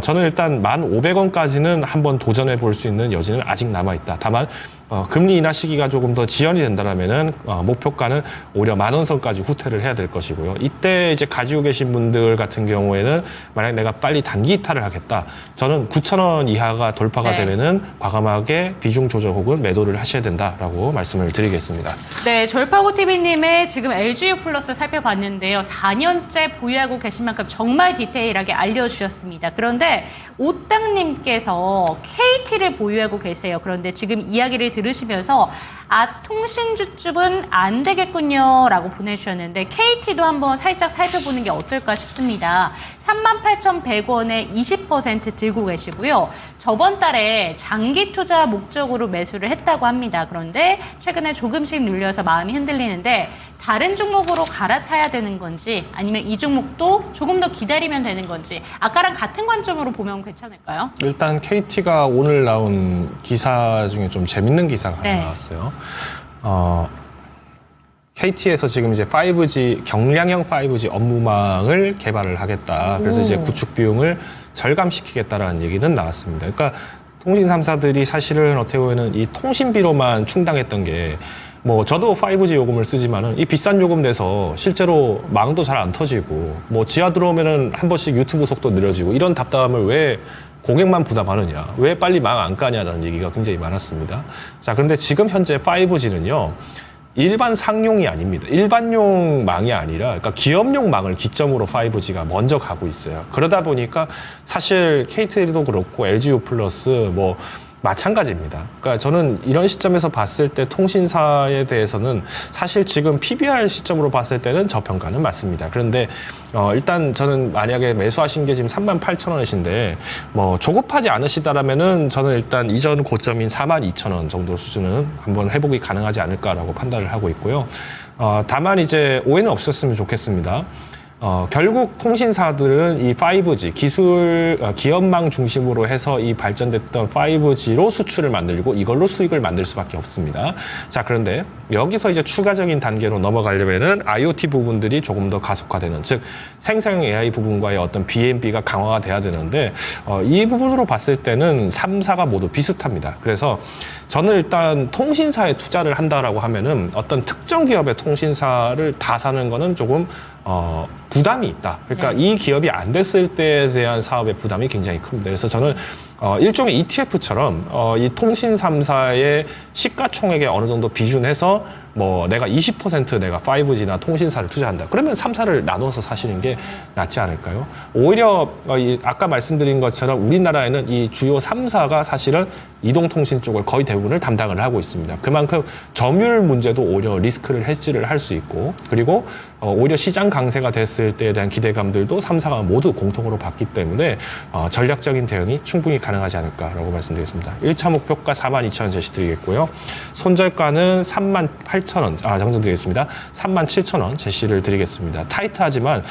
저는 일단 1,500원까지는 한번 도전해 볼 수 있는 여지는 아직 남아 있다. 다만 금리 인하 시기가 조금 더 지연이 된다면은 목표가는 오히려 10,000원 선까지 후퇴를 해야 될 것이고요. 이때 이제 가지고 계신 분들 같은 경우에는 만약 내가 빨리 단기 이탈을 하겠다. 저는 9,000원 이하가 돌파가 네. 되면은 과감하게 비중 조절 혹은 매도를 하셔야 된다라고 말씀을 드리겠습니다. 네, 졸파고TV님의 지금 LGU 플러스 살펴봤는데요. 4년째 보유하고 계신 만큼 정말 디테일하게 알려주셨습니다. 그런데 오땅님께서 KT를 보유하고 계세요. 그런데 지금 이야기를 들으시면서 통신주 쪽은 안 되겠군요 라고 보내주셨는데 KT도 한번 살짝 살펴보는 게 어떨까 싶습니다. 38,100원에 20% 들고 계시고요. 저번 달에 장기 투자 목적으로 매수를 했다고 합니다. 그런데 최근에 조금씩 눌려서 마음이 흔들리는데 다른 종목으로 갈아타야 되는 건지 아니면 이 종목도 조금 더 기다리면 되는 건지 아까랑 같은 관점으로 보면 괜찮을까요? 일단 KT가 오늘 나온 기사 중에 좀 재밌는 기사가 하나 네. 나왔어요. KT에서 지금 이제 5G 경량형 5G 업무망을 개발을 하겠다. 그래서 이제 구축 비용을 절감시키겠다라는 얘기는 나왔습니다. 그러니까 통신 3사들이 사실은 어떻게 보면은 이 통신비로만 충당했던 게 뭐 저도 5G 요금을 쓰지만은 이 비싼 요금 내서 실제로 망도 잘 안 터지고 뭐 지하 들어오면은 한 번씩 유튜브 속도 느려지고 이런 답답함을 왜 고객만 부담하느냐, 왜 빨리 망 안 까냐라는 얘기가 굉장히 많았습니다. 자, 그런데 지금 현재 5G는요. 일반 상용이 아닙니다. 일반용 망이 아니라 그러니까 기업용 망을 기점으로 5G가 먼저 가고 있어요. 그러다 보니까 사실 KT도 그렇고 LGU 플러스 뭐 마찬가지입니다. 그러니까 저는 이런 시점에서 봤을 때 통신사에 대해서는 사실 지금 PBR 시점으로 봤을 때는 저평가는 맞습니다. 그런데 일단 저는 만약에 매수하신 게 지금 38,000원이신데 뭐 조급하지 않으시다라면은 저는 일단 이전 고점인 42,000원 정도 수준은 한번 회복이 가능하지 않을까라고 판단을 하고 있고요. 다만 이제 오해는 없었으면 좋겠습니다. 결국 통신사들은 이 5G 기업망 중심으로 해서 이 발전됐던 5G로 수출을 만들고 이걸로 수익을 만들 수밖에 없습니다. 자, 그런데 여기서 이제 추가적인 단계로 넘어가려면은 IoT 부분들이 조금 더 가속화되는, 즉 생성형 AI 부분과의 어떤 BNB가 강화가 돼야 되는데 이 부분으로 봤을 때는 3사가 모두 비슷합니다. 그래서 저는 일단 통신사에 투자를 한다라고 하면은 어떤 특정 기업의 통신사를 다 사는 거는 조금 부담이 있다. 그러니까 이 기업이 안 됐을 때에 대한 사업의 부담이 굉장히 큽니다. 그래서 저는 일종의 ETF처럼 이 통신 3사의 시가총액에 어느 정도 비준해서 뭐 내가 20% 내가 5G나 통신사를 투자한다. 그러면 3사를 나눠서 사시는 게 낫지 않을까요? 오히려 아까 말씀드린 것처럼 우리나라에는 이 주요 3사가 사실은 이동통신 쪽을 거의 대부분을 담당을 하고 있습니다. 그만큼 점유율 문제도 오히려 리스크를 해지를 할 수 있고, 그리고 오히려 시장 강세가 됐을 때에 대한 기대감들도 3사가 모두 공통으로 받기 때문에 전략적인 대응이 충분히 가능하지 않을까라고 말씀드리겠습니다. 1차 목표가 42,000원 제시드리겠고요. 손절가는 38,000원 정정드리겠습니다. 37,000원 제시를 드리겠습니다. 타이트하지만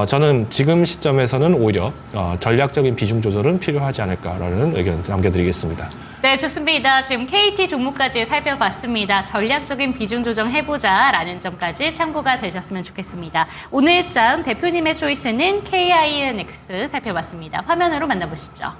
저는 지금 시점에서는 오히려 전략적인 비중 조절은 필요하지 않을까라는 의견 남겨드리겠습니다. 네, 좋습니다. 지금 KT 종목까지 살펴봤습니다. 전략적인 비중 조정해보자라는 점까지 참고가 되셨으면 좋겠습니다. 오늘 장 대표님의 초이스는 KINX 살펴봤습니다. 화면으로 만나보시죠.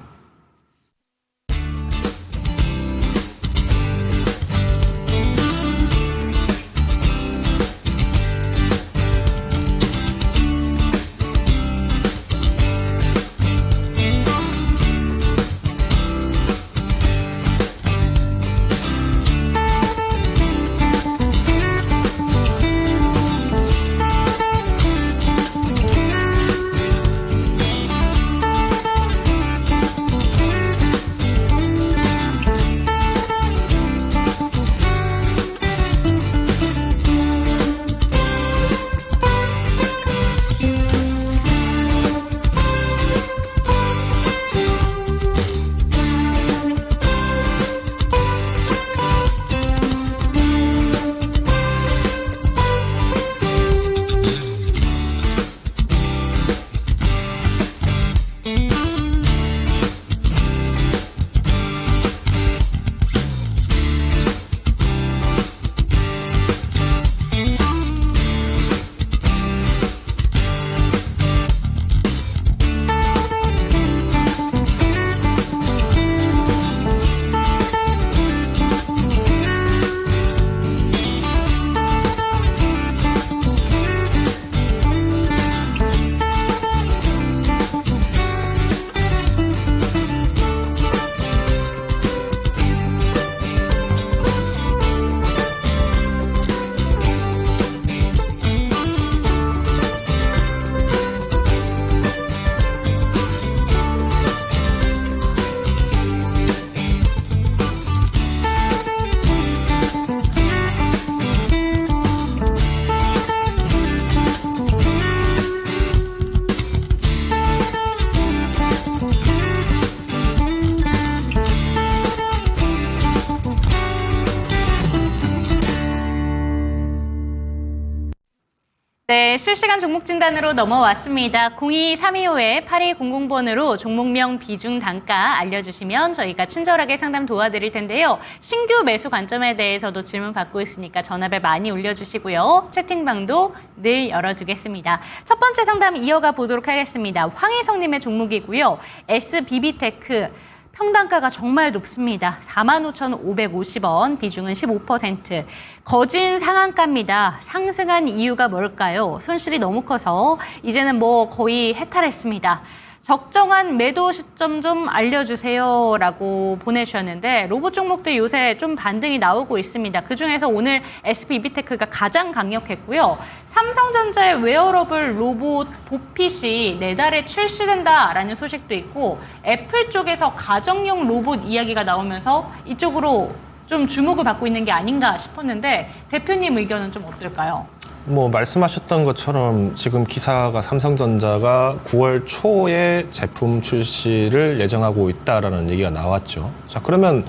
네, 실시간 종목 진단으로 넘어왔습니다. 02-325-8200번으로 종목명 비중 단가 알려주시면 저희가 친절하게 상담 도와드릴 텐데요. 신규 매수 관점에 대해서도 질문 받고 있으니까 전화벨 많이 올려주시고요. 채팅방도 늘 열어두겠습니다. 첫 번째 상담 이어가 보도록 하겠습니다. 황희성님의 종목이고요. SBB테크. 평단가가 정말 높습니다. 45,550원, 비중은 15%. 거진 상한가입니다. 상승한 이유가 뭘까요? 손실이 너무 커서 이제는 뭐 거의 해탈했습니다. 적정한 매도 시점 좀 알려주세요 라고 보내주셨는데 로봇 종목들 요새 좀 반등이 나오고 있습니다. 그중에서 오늘 SBB테크가 가장 강력했고요. 삼성전자의 웨어러블 로봇 보핏이 내달에 출시된다라는 소식도 있고 애플 쪽에서 가정용 로봇 이야기가 나오면서 이쪽으로 좀 주목을 받고 있는 게 아닌가 싶었는데 대표님 의견은 좀 어떨까요? 뭐 말씀하셨던 것처럼 지금 기사가 삼성전자가 9월 초에 제품 출시를 예정하고 있다라는 얘기가 나왔죠. 자, 그러면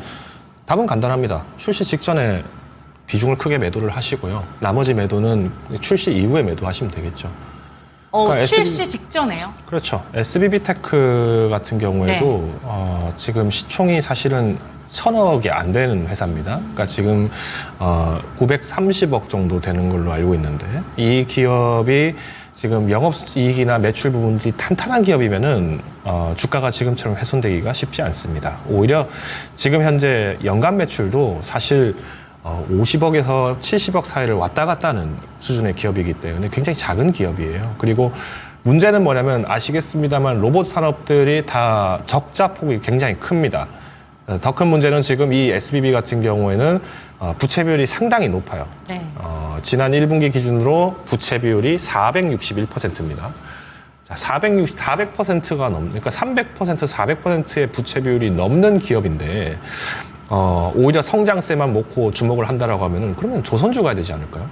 답은 간단합니다. 출시 직전에 비중을 크게 매도를 하시고요. 나머지 매도는 출시 이후에 매도하시면 되겠죠. 그러니까 출시 직전에요? 그렇죠. SBB테크 같은 경우에도 지금 시총이 사실은 1,000억이 안 되는 회사입니다. 그러니까 지금 930억 정도 되는 걸로 알고 있는데 이 기업이 지금 영업이익이나 매출 부분들이 탄탄한 기업이면은 주가가 지금처럼 훼손되기가 쉽지 않습니다. 오히려 지금 현재 연간 매출도 사실 50억에서 70억 사이를 왔다 갔다 하는 수준의 기업이기 때문에 굉장히 작은 기업이에요. 그리고 문제는 뭐냐면 아시겠습니다만 로봇 산업들이 다 적자 폭이 굉장히 큽니다. 더 큰 문제는 지금 이 SBB 같은 경우에는 부채 비율이 상당히 높아요. 네. 지난 1분기 기준으로 부채 비율이 461%입니다. 자, 400%가 그러니까 300%, 400%의 부채 비율이 넘는 기업인데 오히려 성장세만 먹고 주목을 한다라고 하면은 그러면 조선주 가야 되지 않을까요?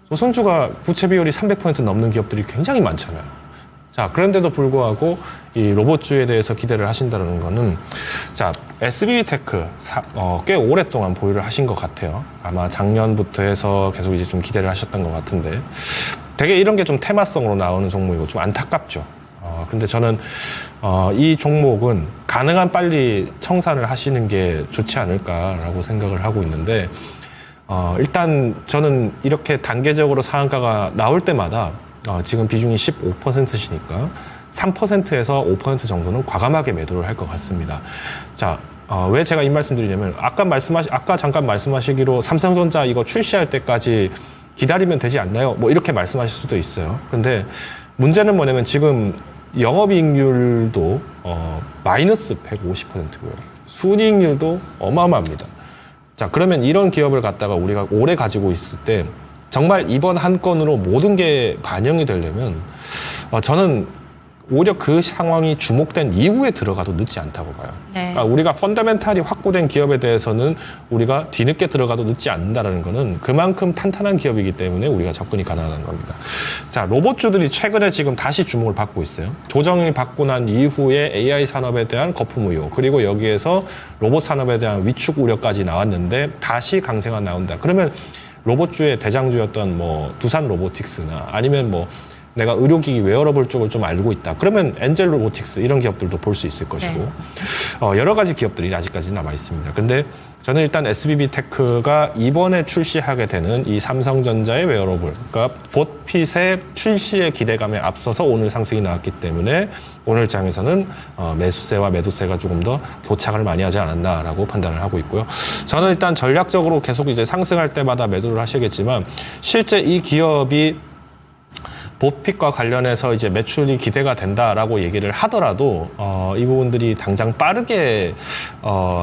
조선주가 부채 비율이 300% 넘는 기업들이 굉장히 많잖아요. 자, 그런데도 불구하고 이 로봇주에 대해서 기대를 하신다는 거는 자, SB테크 꽤 오랫동안 보유를 하신 것 같아요. 아마 작년부터 해서 계속 이제 좀 기대를 하셨던 것 같은데 되게 이런 게 좀 테마성으로 나오는 종목이고 좀 안타깝죠. 근데 저는 이 종목은 가능한 빨리 청산을 하시는 게 좋지 않을까라고 생각을 하고 있는데 일단 저는 이렇게 단계적으로 상한가가 나올 때마다 지금 비중이 15%시니까 3%에서 5% 정도는 과감하게 매도를 할 것 같습니다. 자, 왜 제가 이 말씀 드리냐면 아까 잠깐 말씀하시기로 삼성전자 이거 출시할 때까지 기다리면 되지 않나요? 뭐 이렇게 말씀하실 수도 있어요. 근데 문제는 뭐냐면 지금 영업이익률도 마이너스 150%고요. 순이익률도 어마어마합니다. 자, 그러면 이런 기업을 갖다가 우리가 오래 가지고 있을 때 정말 이번 한 건으로 모든 게 반영이 되려면 저는 오히려 그 상황이 주목된 이후에 들어가도 늦지 않다고 봐요. 네. 그러니까 우리가 펀더멘탈이 확고된 기업에 대해서는 우리가 뒤늦게 들어가도 늦지 않는다는 거는 그만큼 탄탄한 기업이기 때문에 우리가 접근이 가능한 겁니다. 자, 로봇주들이 최근에 지금 다시 주목을 받고 있어요. 조정이 받고 난 이후에 AI 산업에 대한 거품 의혹, 그리고 여기에서 로봇 산업에 대한 위축 우려까지 나왔는데 다시 강세가 나온다. 그러면 로봇주의 대장주였던 뭐 두산 로보틱스나 아니면 뭐 내가 의료기기 웨어러블 쪽을 좀 알고 있다. 그러면 엔젤 로보틱스 이런 기업들도 볼 수 있을 것이고 네. 여러 가지 기업들이 아직까지 남아 있습니다. 근데 저는 일단 SBB테크가 이번에 출시하게 되는 이 삼성전자의 웨어러블, 그러니까 보핏의 출시의 기대감에 앞서서 오늘 상승이 나왔기 때문에 오늘 장에서는 매수세와 매도세가 조금 더 교착을 많이 하지 않았나라고 판단을 하고 있고요. 저는 일단 전략적으로 계속 이제 상승할 때마다 매도를 하시겠지만 실제 이 기업이 보핏과 관련해서 이제 매출이 기대가 된다라고 얘기를 하더라도 이 부분들이 당장 빠르게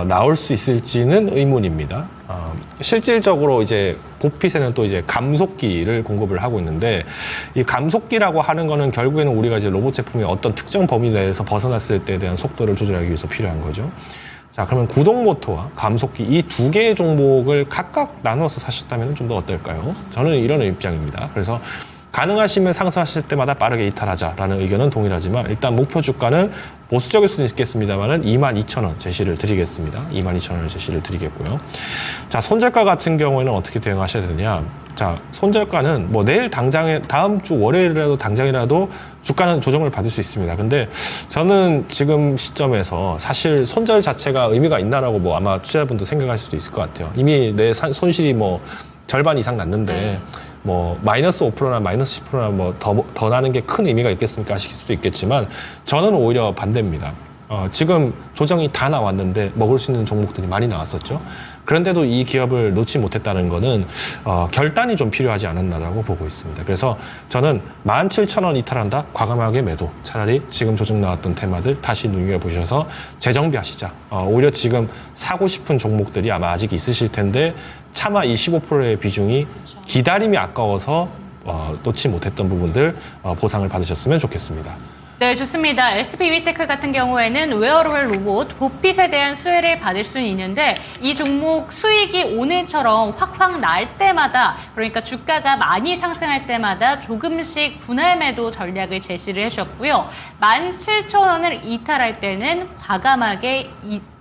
나올 수 있을지는 의문입니다. 실질적으로 이제 보핏에는 또 이제 감속기를 공급을 하고 있는데 이 감속기라고 하는 거는 결국에는 우리가 이제 로봇 제품의 어떤 특정 범위 내에서 벗어났을 때에 대한 속도를 조절하기 위해서 필요한 거죠. 자, 그러면 구동 모터와 감속기 이 두 개의 종목을 각각 나눠서 사셨다면 좀 더 어떨까요? 저는 이런 입장입니다. 그래서 가능하시면 상승하실 때마다 빠르게 이탈하자라는 의견은 동일하지만 일단 목표 주가는 보수적일 수는 있겠습니다만은 22,000원 제시를 드리겠습니다. 22,000원을 제시를 드리겠고요. 자, 손절가 같은 경우에는 어떻게 대응하셔야 되느냐? 자, 손절가는 뭐 내일 당장에 다음 주 월요일이라도 당장이라도 주가는 조정을 받을 수 있습니다. 근데 저는 지금 시점에서 사실 손절 자체가 의미가 있나라고 뭐 아마 투자자분도 생각하실 수도 있을 것 같아요. 이미 내 손실이 뭐 절반 이상 났는데 뭐 마이너스 5%나 마이너스 10%나 뭐 더 나는 게 큰 의미가 있겠습니까 하실 수도 있겠지만 저는 오히려 반대입니다. 지금 조정이 다 나왔는데 먹을 수 있는 종목들이 많이 나왔었죠. 그런데도 이 기업을 놓지 못했다는 거는 결단이 좀 필요하지 않았나라고 보고 있습니다. 그래서 저는 17,000원 이탈한다? 과감하게 매도. 차라리 지금 조정 나왔던 테마들 다시 눈여겨보셔서 재정비하시자. 오히려 지금 사고 싶은 종목들이 아마 아직 있으실 텐데 차마 이 15%의 비중이 기다림이 아까워서 놓지 못했던 부분들 보상을 받으셨으면 좋겠습니다. 네, 좋습니다. SP위테크 같은 경우에는 웨어러블 로봇, 보핏에 대한 수혜를 받을 수는 있는데 이 종목 수익이 오늘처럼 확확 날 때마다 그러니까 주가가 많이 상승할 때마다 조금씩 분할 매도 전략을 제시를 해주셨고요. 17,000원을 이탈할 때는 과감하게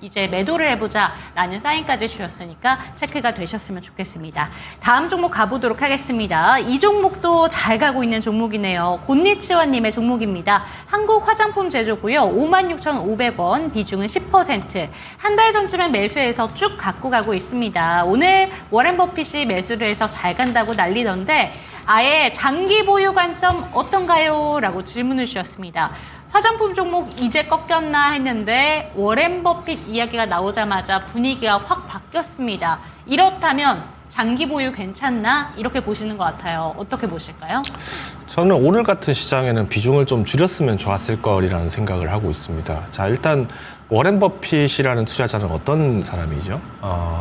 이제 매도를 해보자라는 사인까지 주셨으니까 체크가 되셨으면 좋겠습니다. 다음 종목 가보도록 하겠습니다. 이 종목도 잘 가고 있는 종목이네요. 곤니치와님의 종목입니다. 한국 화장품 제조고요. 56,500원, 비중은 10%. 한 달 전쯤에 매수해서 쭉 갖고 가고 있습니다. 오늘 워렌 버핏이 매수를 해서 잘 간다고 난리던데 아예 장기 보유 관점 어떤가요? 라고 질문을 주셨습니다. 화장품 종목 이제 꺾였나 했는데 워렌 버핏 이야기가 나오자마자 분위기가 확 바뀌었습니다. 이렇다면 장기 보유 괜찮나? 이렇게 보시는 것 같아요. 어떻게 보실까요? 저는 오늘 같은 시장에는 비중을 좀 줄였으면 좋았을 거리라는 생각을 하고 있습니다. 자, 일단 워렌 버핏이라는 투자자는 어떤 사람이죠?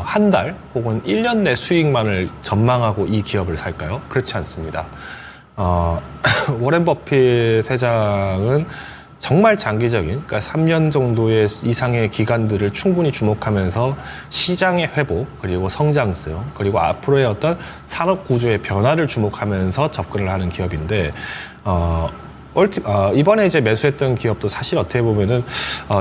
한 달 혹은 1년 내 수익만을 전망하고 이 기업을 살까요? 그렇지 않습니다. 워렌 버핏 회장은 정말 장기적인, 그러니까 3년 정도의 이상의 기간들을 충분히 주목하면서 시장의 회복, 그리고 성장성, 그리고 앞으로의 어떤 산업 구조의 변화를 주목하면서 접근을 하는 기업인데, 이번에 이제 매수했던 기업도 사실 어떻게 보면은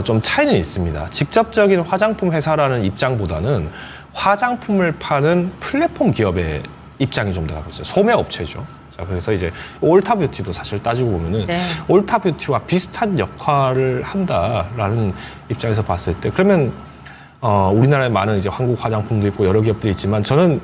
좀 차이는 있습니다. 직접적인 화장품 회사라는 입장보다는 화장품을 파는 플랫폼 기업의 입장이 좀 더 가고 있어요. 소매 업체죠. 자, 그래서 이제 올타뷰티도 사실 따지고 보면은 네. 올타뷰티와 비슷한 역할을 한다라는 입장에서 봤을 때 그러면 우리나라에 많은 이제 한국 화장품도 있고 여러 기업들이 있지만 저는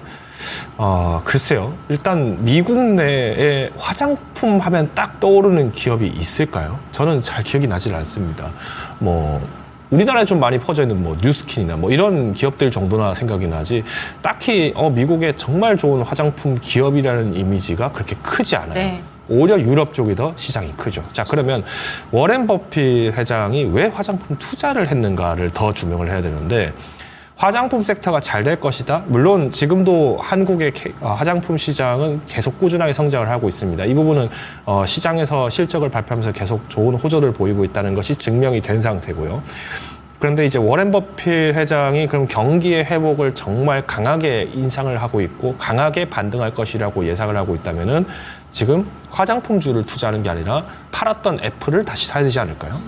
글쎄요. 일단 미국 내에 화장품 하면 딱 떠오르는 기업이 있을까요? 저는 잘 기억이 나질 않습니다. 뭐 우리나라에 좀 많이 퍼져 있는 뭐 뉴스킨이나 뭐 이런 기업들 정도나 생각이 나지 딱히 미국의 정말 좋은 화장품 기업이라는 이미지가 그렇게 크지 않아요. 네. 오히려 유럽 쪽이 더 시장이 크죠. 자, 그러면 워렌 버핏 회장이 왜 화장품 투자를 했는가를 더 주목을 해야 되는데 화장품 섹터가 잘 될 것이다. 물론 지금도 한국의 화장품 시장은 계속 꾸준하게 성장을 하고 있습니다. 이 부분은 시장에서 실적을 발표하면서 계속 좋은 호조를 보이고 있다는 것이 증명이 된 상태고요. 그런데 이제 워렌 버핏 회장이 그럼 경기의 회복을 정말 강하게 인상을 하고 있고 강하게 반등할 것이라고 예상을 하고 있다면은 지금 화장품주를 투자하는 게 아니라 팔았던 애플을 다시 사야 되지 않을까요?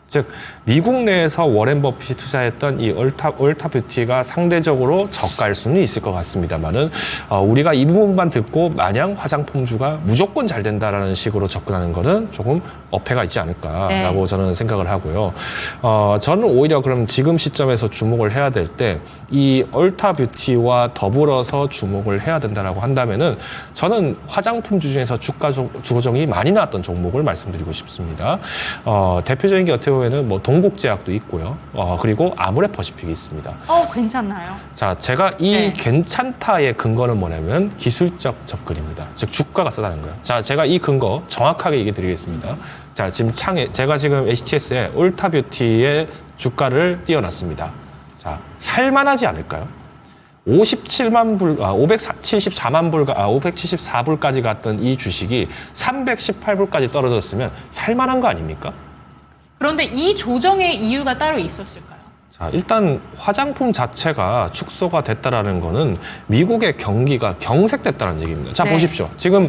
즉 미국 내에서 워렌 버핏이 투자했던 이 올타뷰티가 상대적으로 저가일 수는 있을 것 같습니다만은 우리가 이 부분만 듣고 마냥 화장품주가 무조건 잘 된다라는 식으로 접근하는 거는 조금 어폐가 있지 않을까라고 네. 저는 생각을 하고요. 저는 오히려 그럼 지금 시점에서 주목을 해야 될 때 이 올타뷰티와 더불어서 주목을 해야 된다라고 한다면은 저는 화장품주 중에서 주가 조정이 많이 나왔던 종목을 말씀드리고 싶습니다. 대표적인 게 어떻게 보면은 뭐 동국제약도 있고요. 그리고 아모레퍼시픽이 있습니다. 괜찮나요? 자, 제가 이 괜찮다의 근거는 뭐냐면 기술적 접근입니다. 즉 주가가 싸다는 거예요. 자, 제가 이 근거 정확하게 얘기 드리겠습니다. 자, 지금 제가 지금 HTS에 올타뷰티의 주가를 띄워놨습니다. 자, 살만하지 않을까요? 57만 불, 574만 불, 574불까지 갔던 이 주식이 318불까지 떨어졌으면 살만한 거 아닙니까? 그런데 이 조정의 이유가 따로 있었을까요? 자, 일단 화장품 자체가 축소가 됐다라는 거는 미국의 경기가 경색됐다는 얘기입니다. 자, 네. 보십시오. 지금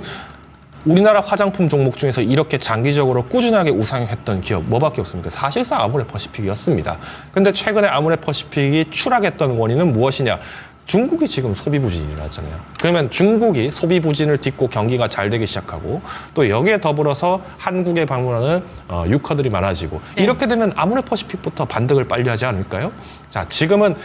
우리나라 화장품 종목 중에서 이렇게 장기적으로 꾸준하게 우상했던 기업 뭐밖에 없습니까? 사실상 아모레퍼시픽이었습니다. 근데 최근에 아모레퍼시픽이 추락했던 원인은 무엇이냐? 중국이 지금 소비 부진이라 했잖아요. 그러면 중국이 소비 부진을 딛고 경기가 잘 되기 시작하고 또 여기에 더불어서 한국에 방문하는 유커들이 많아지고 네. 이렇게 되면 아모레퍼시픽부터 반등을 빨리 하지 않을까요? 자, 지금은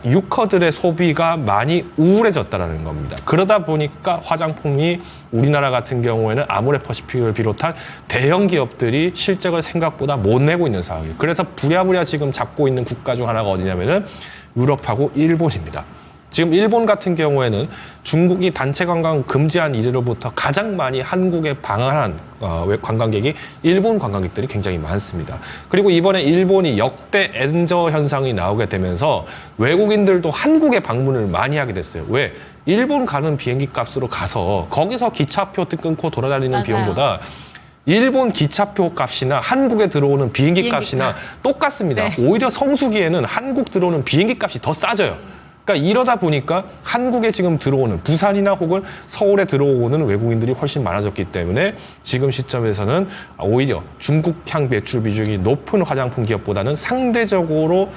유커들의 소비가 많이 우울해졌다는 겁니다. 그러다 보니까 화장품이 우리나라 같은 경우에는 아모레퍼시픽을 비롯한 대형 기업들이 실적을 생각보다 못 내고 있는 상황이에요. 그래서 부랴부랴 지금 잡고 있는 국가 중 하나가 어디냐면은 유럽하고 일본입니다. 지금 일본 같은 경우에는 중국이 단체 관광 금지한 이래로부터 가장 많이 한국에 방한한 관광객이 일본 관광객들이 굉장히 많습니다. 그리고 이번에 일본이 역대 엔저 현상이 나오게 되면서 외국인들도 한국에 방문을 많이 하게 됐어요. 왜? 일본 가는 비행기 값으로 가서 거기서 기차표 끊고 돌아다니는 맞아요. 비용보다 일본 기차표 값이나 한국에 들어오는 비행기 값이나 똑같습니다. 네. 오히려 성수기에는 한국 들어오는 비행기 값이 더 싸져요. 그러니까 이러다 보니까 한국에 지금 들어오는 부산이나 혹은 서울에 들어오는 외국인들이 훨씬 많아졌기 때문에 지금 시점에서는 오히려 중국향 배출 비중이 높은 화장품 기업보다는 상대적으로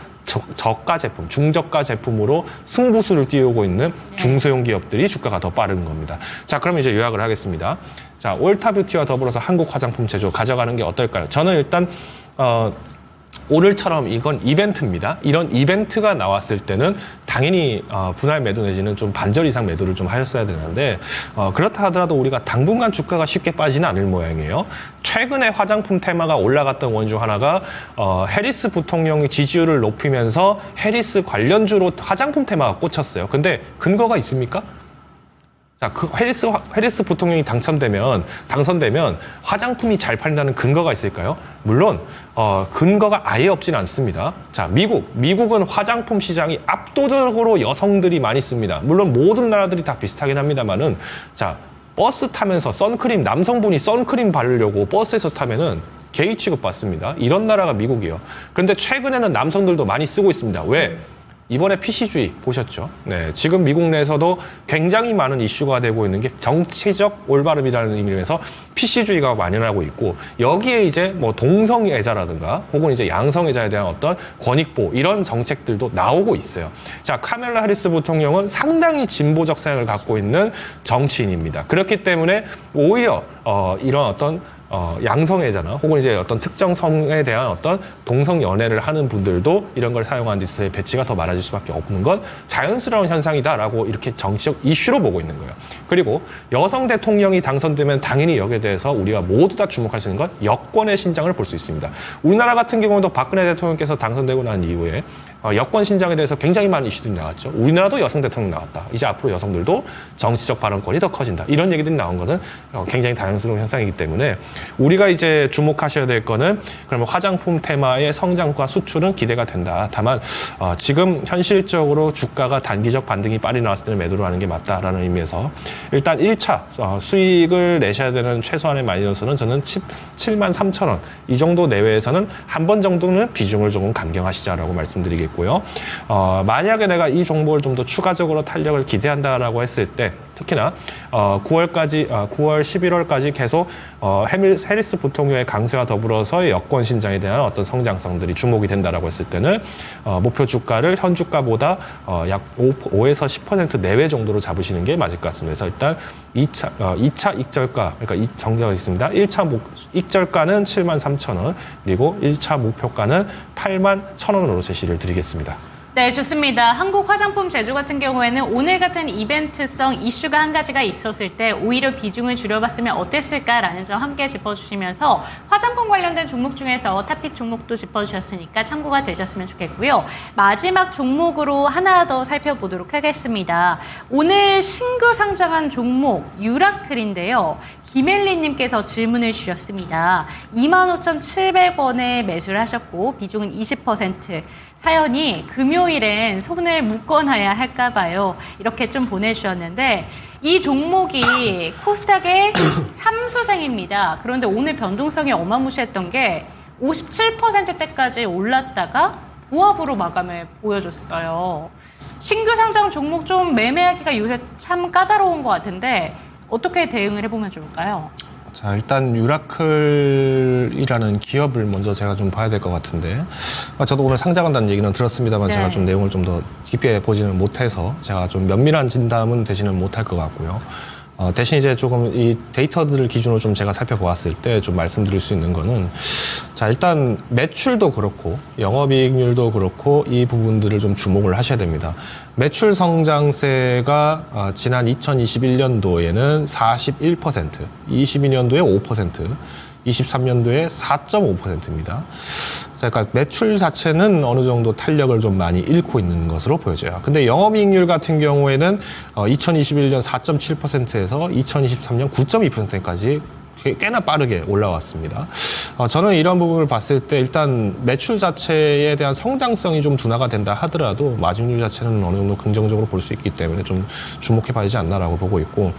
저가 제품, 중저가 제품으로 승부수를 띄우고 있는 중소형 기업들이 주가가 더 빠른 겁니다. 자, 그러면 이제 요약을 하겠습니다. 자, 올타뷰티와 더불어서 한국 화장품 제조 가져가는 게 어떨까요? 저는 일단 오늘처럼 이건 이벤트입니다. 이런 이벤트가 나왔을 때는 당연히 분할 매도 내지는 좀 반절 이상 매도를 좀 하셨어야 되는데 그렇다 하더라도 우리가 당분간 주가가 쉽게 빠지는 않을 모양이에요. 최근에 화장품 테마가 올라갔던 원 중 하나가 해리스 부통령이 지지율을 높이면서 해리스 관련주로 화장품 테마가 꽂혔어요. 근데 근거가 있습니까? 자, 그 해리스 부통령이 당선되면 화장품이 잘 팔린다는 근거가 있을까요? 물론 근거가 아예 없지는 않습니다. 자, 미국은 화장품 시장이 압도적으로 여성들이 많이 씁니다. 물론 모든 나라들이 다 비슷하긴 합니다만은 자, 버스 타면서 남성분이 선크림 바르려고 버스에서 타면은 게이 취급받습니다. 이런 나라가 미국이에요. 그런데 최근에는 남성들도 많이 쓰고 있습니다. 왜? 이번에 PC주의 보셨죠? 네, 지금 미국 내에서도 굉장히 많은 이슈가 되고 있는 게 정치적 올바름이라는 의미에서 PC주의가 만연하고 있고 여기에 이제 뭐 동성애자라든가 혹은 이제 양성애자에 대한 어떤 권익보 이런 정책들도 나오고 있어요. 자, 카멜라 해리스 부통령은 상당히 진보적 성향을 갖고 있는 정치인입니다. 그렇기 때문에 오히려 이런 어떤 양성애자나 혹은 이제 어떤 특정 성에 대한 어떤 동성 연애를 하는 분들도 이런 걸 사용하는 데 있어서 배치가 더 많아질 수밖에 없는 건 자연스러운 현상이다라고 이렇게 정치적 이슈로 보고 있는 거예요. 그리고 여성 대통령이 당선되면 당연히 여기에 대해서 우리가 모두 다 주목할 수 있는 건 여권의 신장을 볼 수 있습니다. 우리나라 같은 경우도 박근혜 대통령께서 당선되고 난 이후에 여권 신장에 대해서 굉장히 많은 이슈들이 나왔죠. 우리나라도 여성 대통령 나왔다. 이제 앞으로 여성들도 정치적 발언권이 더 커진다. 이런 얘기들이 나온 것은 굉장히 다양스러운 현상이기 때문에 우리가 이제 주목하셔야 될 거는 그러면 화장품 테마의 성장과 수출은 기대가 된다. 다만 지금 현실적으로 주가가 단기적 반등이 빨리 나왔을 때는 매도를 하는 게 맞다라는 의미에서 일단 1차 수익을 내셔야 되는 최소한의 마이너스는 저는 73,000원 이 정도 내외에서는 한 번 정도는 비중을 조금 강경하시자라고 말씀드리겠고요. 만약에 내가 이 종목을 좀 더 추가적으로 탄력을 기대한다라고 했을 때 특히나 9월, 11월까지 계속 해리스 부통령의 강세와 더불어서 여권 신장에 대한 어떤 성장성들이 주목이 된다라고 했을 때는 목표 주가를 현 주가보다 약 5에서 10% 내외 정도로 잡으시는 게 맞을 것 같습니다. 그래서 일단 2차 익절가, 그러니까 정리가 있습니다. 1차 익절가는 73,000원, 그리고 1차 목표가는 81,000원으로 제시를 드리겠습니다. 네, 좋습니다. 한국 화장품 제조 같은 경우에는 오늘 같은 이벤트성 이슈가 한 가지가 있었을 때 오히려 비중을 줄여봤으면 어땠을까라는 점 함께 짚어주시면서 화장품 관련된 종목 중에서 탑픽 종목도 짚어주셨으니까 참고가 되셨으면 좋겠고요. 마지막 종목으로 하나 더 살펴보도록 하겠습니다. 오늘 신규 상장한 종목 유라클인데요. 김엘리님께서 질문을 주셨습니다. 25,700원에 매수를 하셨고 비중은 20%. 사연이 금요일엔 손을 묶어놔야 할까 봐요. 이렇게 좀 보내주셨는데 이 종목이 코스닥의 3수생입니다. 그런데 오늘 변동성이 어마무시했던 게 57%대까지 올랐다가 보합으로 마감을 보여줬어요. 신규 상장 종목 좀 매매하기가 요새 참 까다로운 것 같은데 어떻게 대응을 해보면 좋을까요? 자, 일단 유라클이라는 기업을 먼저 제가 좀 봐야 될 것 같은데, 저도 오늘 상장한다는 얘기는 들었습니다만 네. 제가 좀 내용을 좀 더 깊게 보지는 못해서 제가 좀 면밀한 진담은 되지는 못할 것 같고요. 대신 이제 조금 이 데이터들을 기준으로 좀 제가 살펴보았을 때 좀 말씀드릴 수 있는 거는, 자, 일단 매출도 그렇고 영업이익률도 그렇고 이 부분들을 좀 주목을 하셔야 됩니다. 매출 성장세가 지난 2021년도에는 41%, 22년도에 5%, 23년도에 4.5%입니다. 자, 그러니까 매출 자체는 어느 정도 탄력을 좀 많이 잃고 있는 것으로 보여져요. 근데 영업이익률 같은 경우에는 2021년 4.7%에서 2023년 9.2%까지 꽤나 빠르게 올라왔습니다. 저는 이런 부분을 봤을 때 일단 매출 자체에 대한 성장성이 좀 둔화가 된다 하더라도 마진율 자체는 어느 정도 긍정적으로 볼 수 있기 때문에 좀 주목해 봐야 되지 않나라고 보고 있고,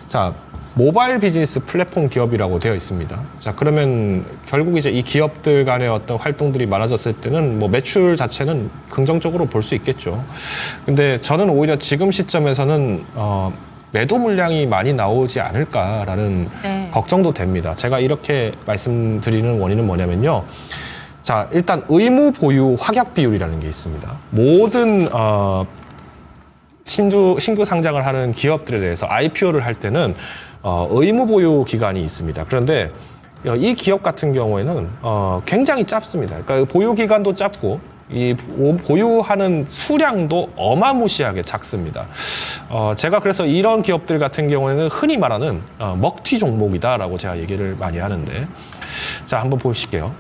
자, 모바일 비즈니스 플랫폼 기업이라고 되어 있습니다. 자, 그러면 결국 이제 이 기업들 간의 어떤 활동들이 많아졌을 때는 뭐 매출 자체는 긍정적으로 볼 수 있겠죠. 근데 저는 오히려 지금 시점에서는 매도 물량이 많이 나오지 않을까라는 네. 걱정도 됩니다. 제가 이렇게 말씀드리는 원인은 뭐냐면요. 자, 일단 의무 보유 확약 비율이라는 게 있습니다. 모든 신규 상장을 하는 기업들에 대해서 IPO를 할 때는 의무 보유 기간이 있습니다. 그런데 이 기업 같은 경우에는 굉장히 짧습니다. 그러니까 보유 기간도 짧고 이 보유하는 수량도 어마무시하게 작습니다. 제가 그래서 이런 기업들 같은 경우에는 흔히 말하는 먹튀 종목이다라고 제가 얘기를 많이 하는데, 자, 한번 보실게요.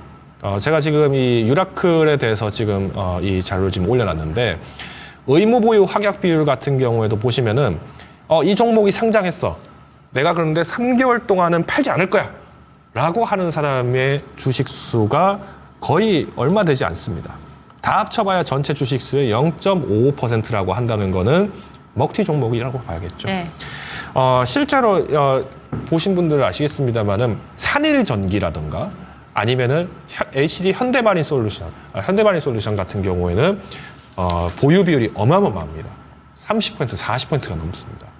제가 지금 이 유라클에 대해서 지금 이 자료를 지금 올려놨는데, 의무 보유 확약 비율 같은 경우에도 보시면은 이 종목이 상장했어. 내가 그런데 3개월 동안은 팔지 않을 거야. 라고 하는 사람의 주식 수가 거의 얼마 되지 않습니다. 다 합쳐봐야 전체 주식 수의 0.55%라고 한다는 거는 먹튀 종목이라고 봐야겠죠. 네. 실제로 보신 분들은 아시겠습니다만은 산일전기라든가 아니면은 HD 현대마린 솔루션 같은 경우에는 보유 비율이 어마어마합니다. 30%, 40%가 넘습니다.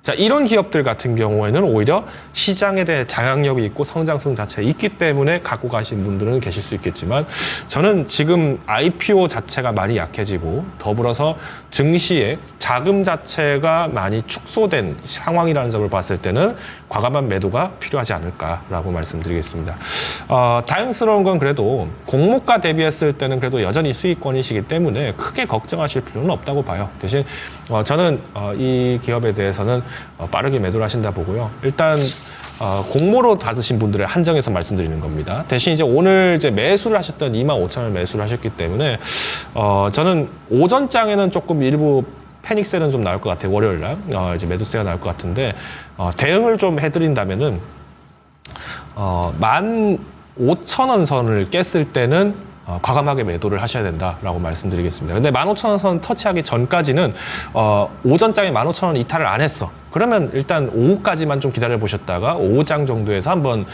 자, 이런 기업들 같은 경우에는 오히려 시장에 대해 장악력이 있고 성장성 자체가 있기 때문에 갖고 가신 분들은 계실 수 있겠지만, 저는 지금 IPO 자체가 많이 약해지고 더불어서 증시에 자금 자체가 많이 축소된 상황이라는 점을 봤을 때는 과감한 매도가 필요하지 않을까라고 말씀드리겠습니다. 다행스러운 건 그래도 공모가 대비했을 때는 그래도 여전히 수익권이시기 때문에 크게 걱정하실 필요는 없다고 봐요. 대신 저는 이 기업에 대해서는 빠르게 매도를 하신다 보고요. 일단 공모로 받으신 분들의 한정해서 말씀드리는 겁니다. 대신 이제 오늘 이제 매수를 하셨던 25,000원 매수를 하셨기 때문에 저는 오전장에는 조금 일부 패닉셀은 좀 나올 것 같아요. 월요일 날 이제 매도세가 나올 것 같은데, 대응을 좀 해드린다면은 15,000원 선을 깼을 때는 과감하게 매도를 하셔야 된다라고 말씀드리겠습니다. 근데 15,000원 선 터치하기 전까지는 오전장에 15,000원 이탈을 안 했어. 그러면 일단 오후까지만 좀 기다려 보셨다가 오후장 정도에서 한번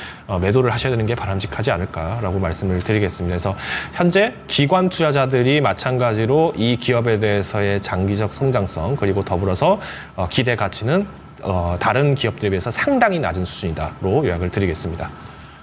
매도를 하셔야 되는 게 바람직하지 않을까라고 말씀을 드리겠습니다. 그래서 현재 기관 투자자들이 마찬가지로 이 기업에 대해서의 장기적 성장성 그리고 더불어서 기대 가치는 다른 기업들에 비해서 상당히 낮은 수준이다로 요약을 드리겠습니다.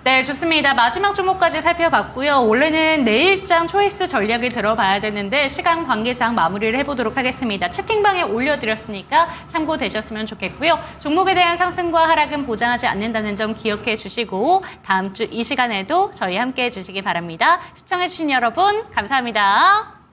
네, 좋습니다. 마지막 종목까지 살펴봤고요. 원래는 내일장 초이스 전략을 들어봐야 되는데 시간 관계상 마무리를 해보도록 하겠습니다. 채팅방에 올려드렸으니까 참고되셨으면 좋겠고요. 종목에 대한 상승과 하락은 보장하지 않는다는 점 기억해 주시고 다음 주 이 시간에도 저희 함께 해주시기 바랍니다. 시청해주신 여러분 감사합니다.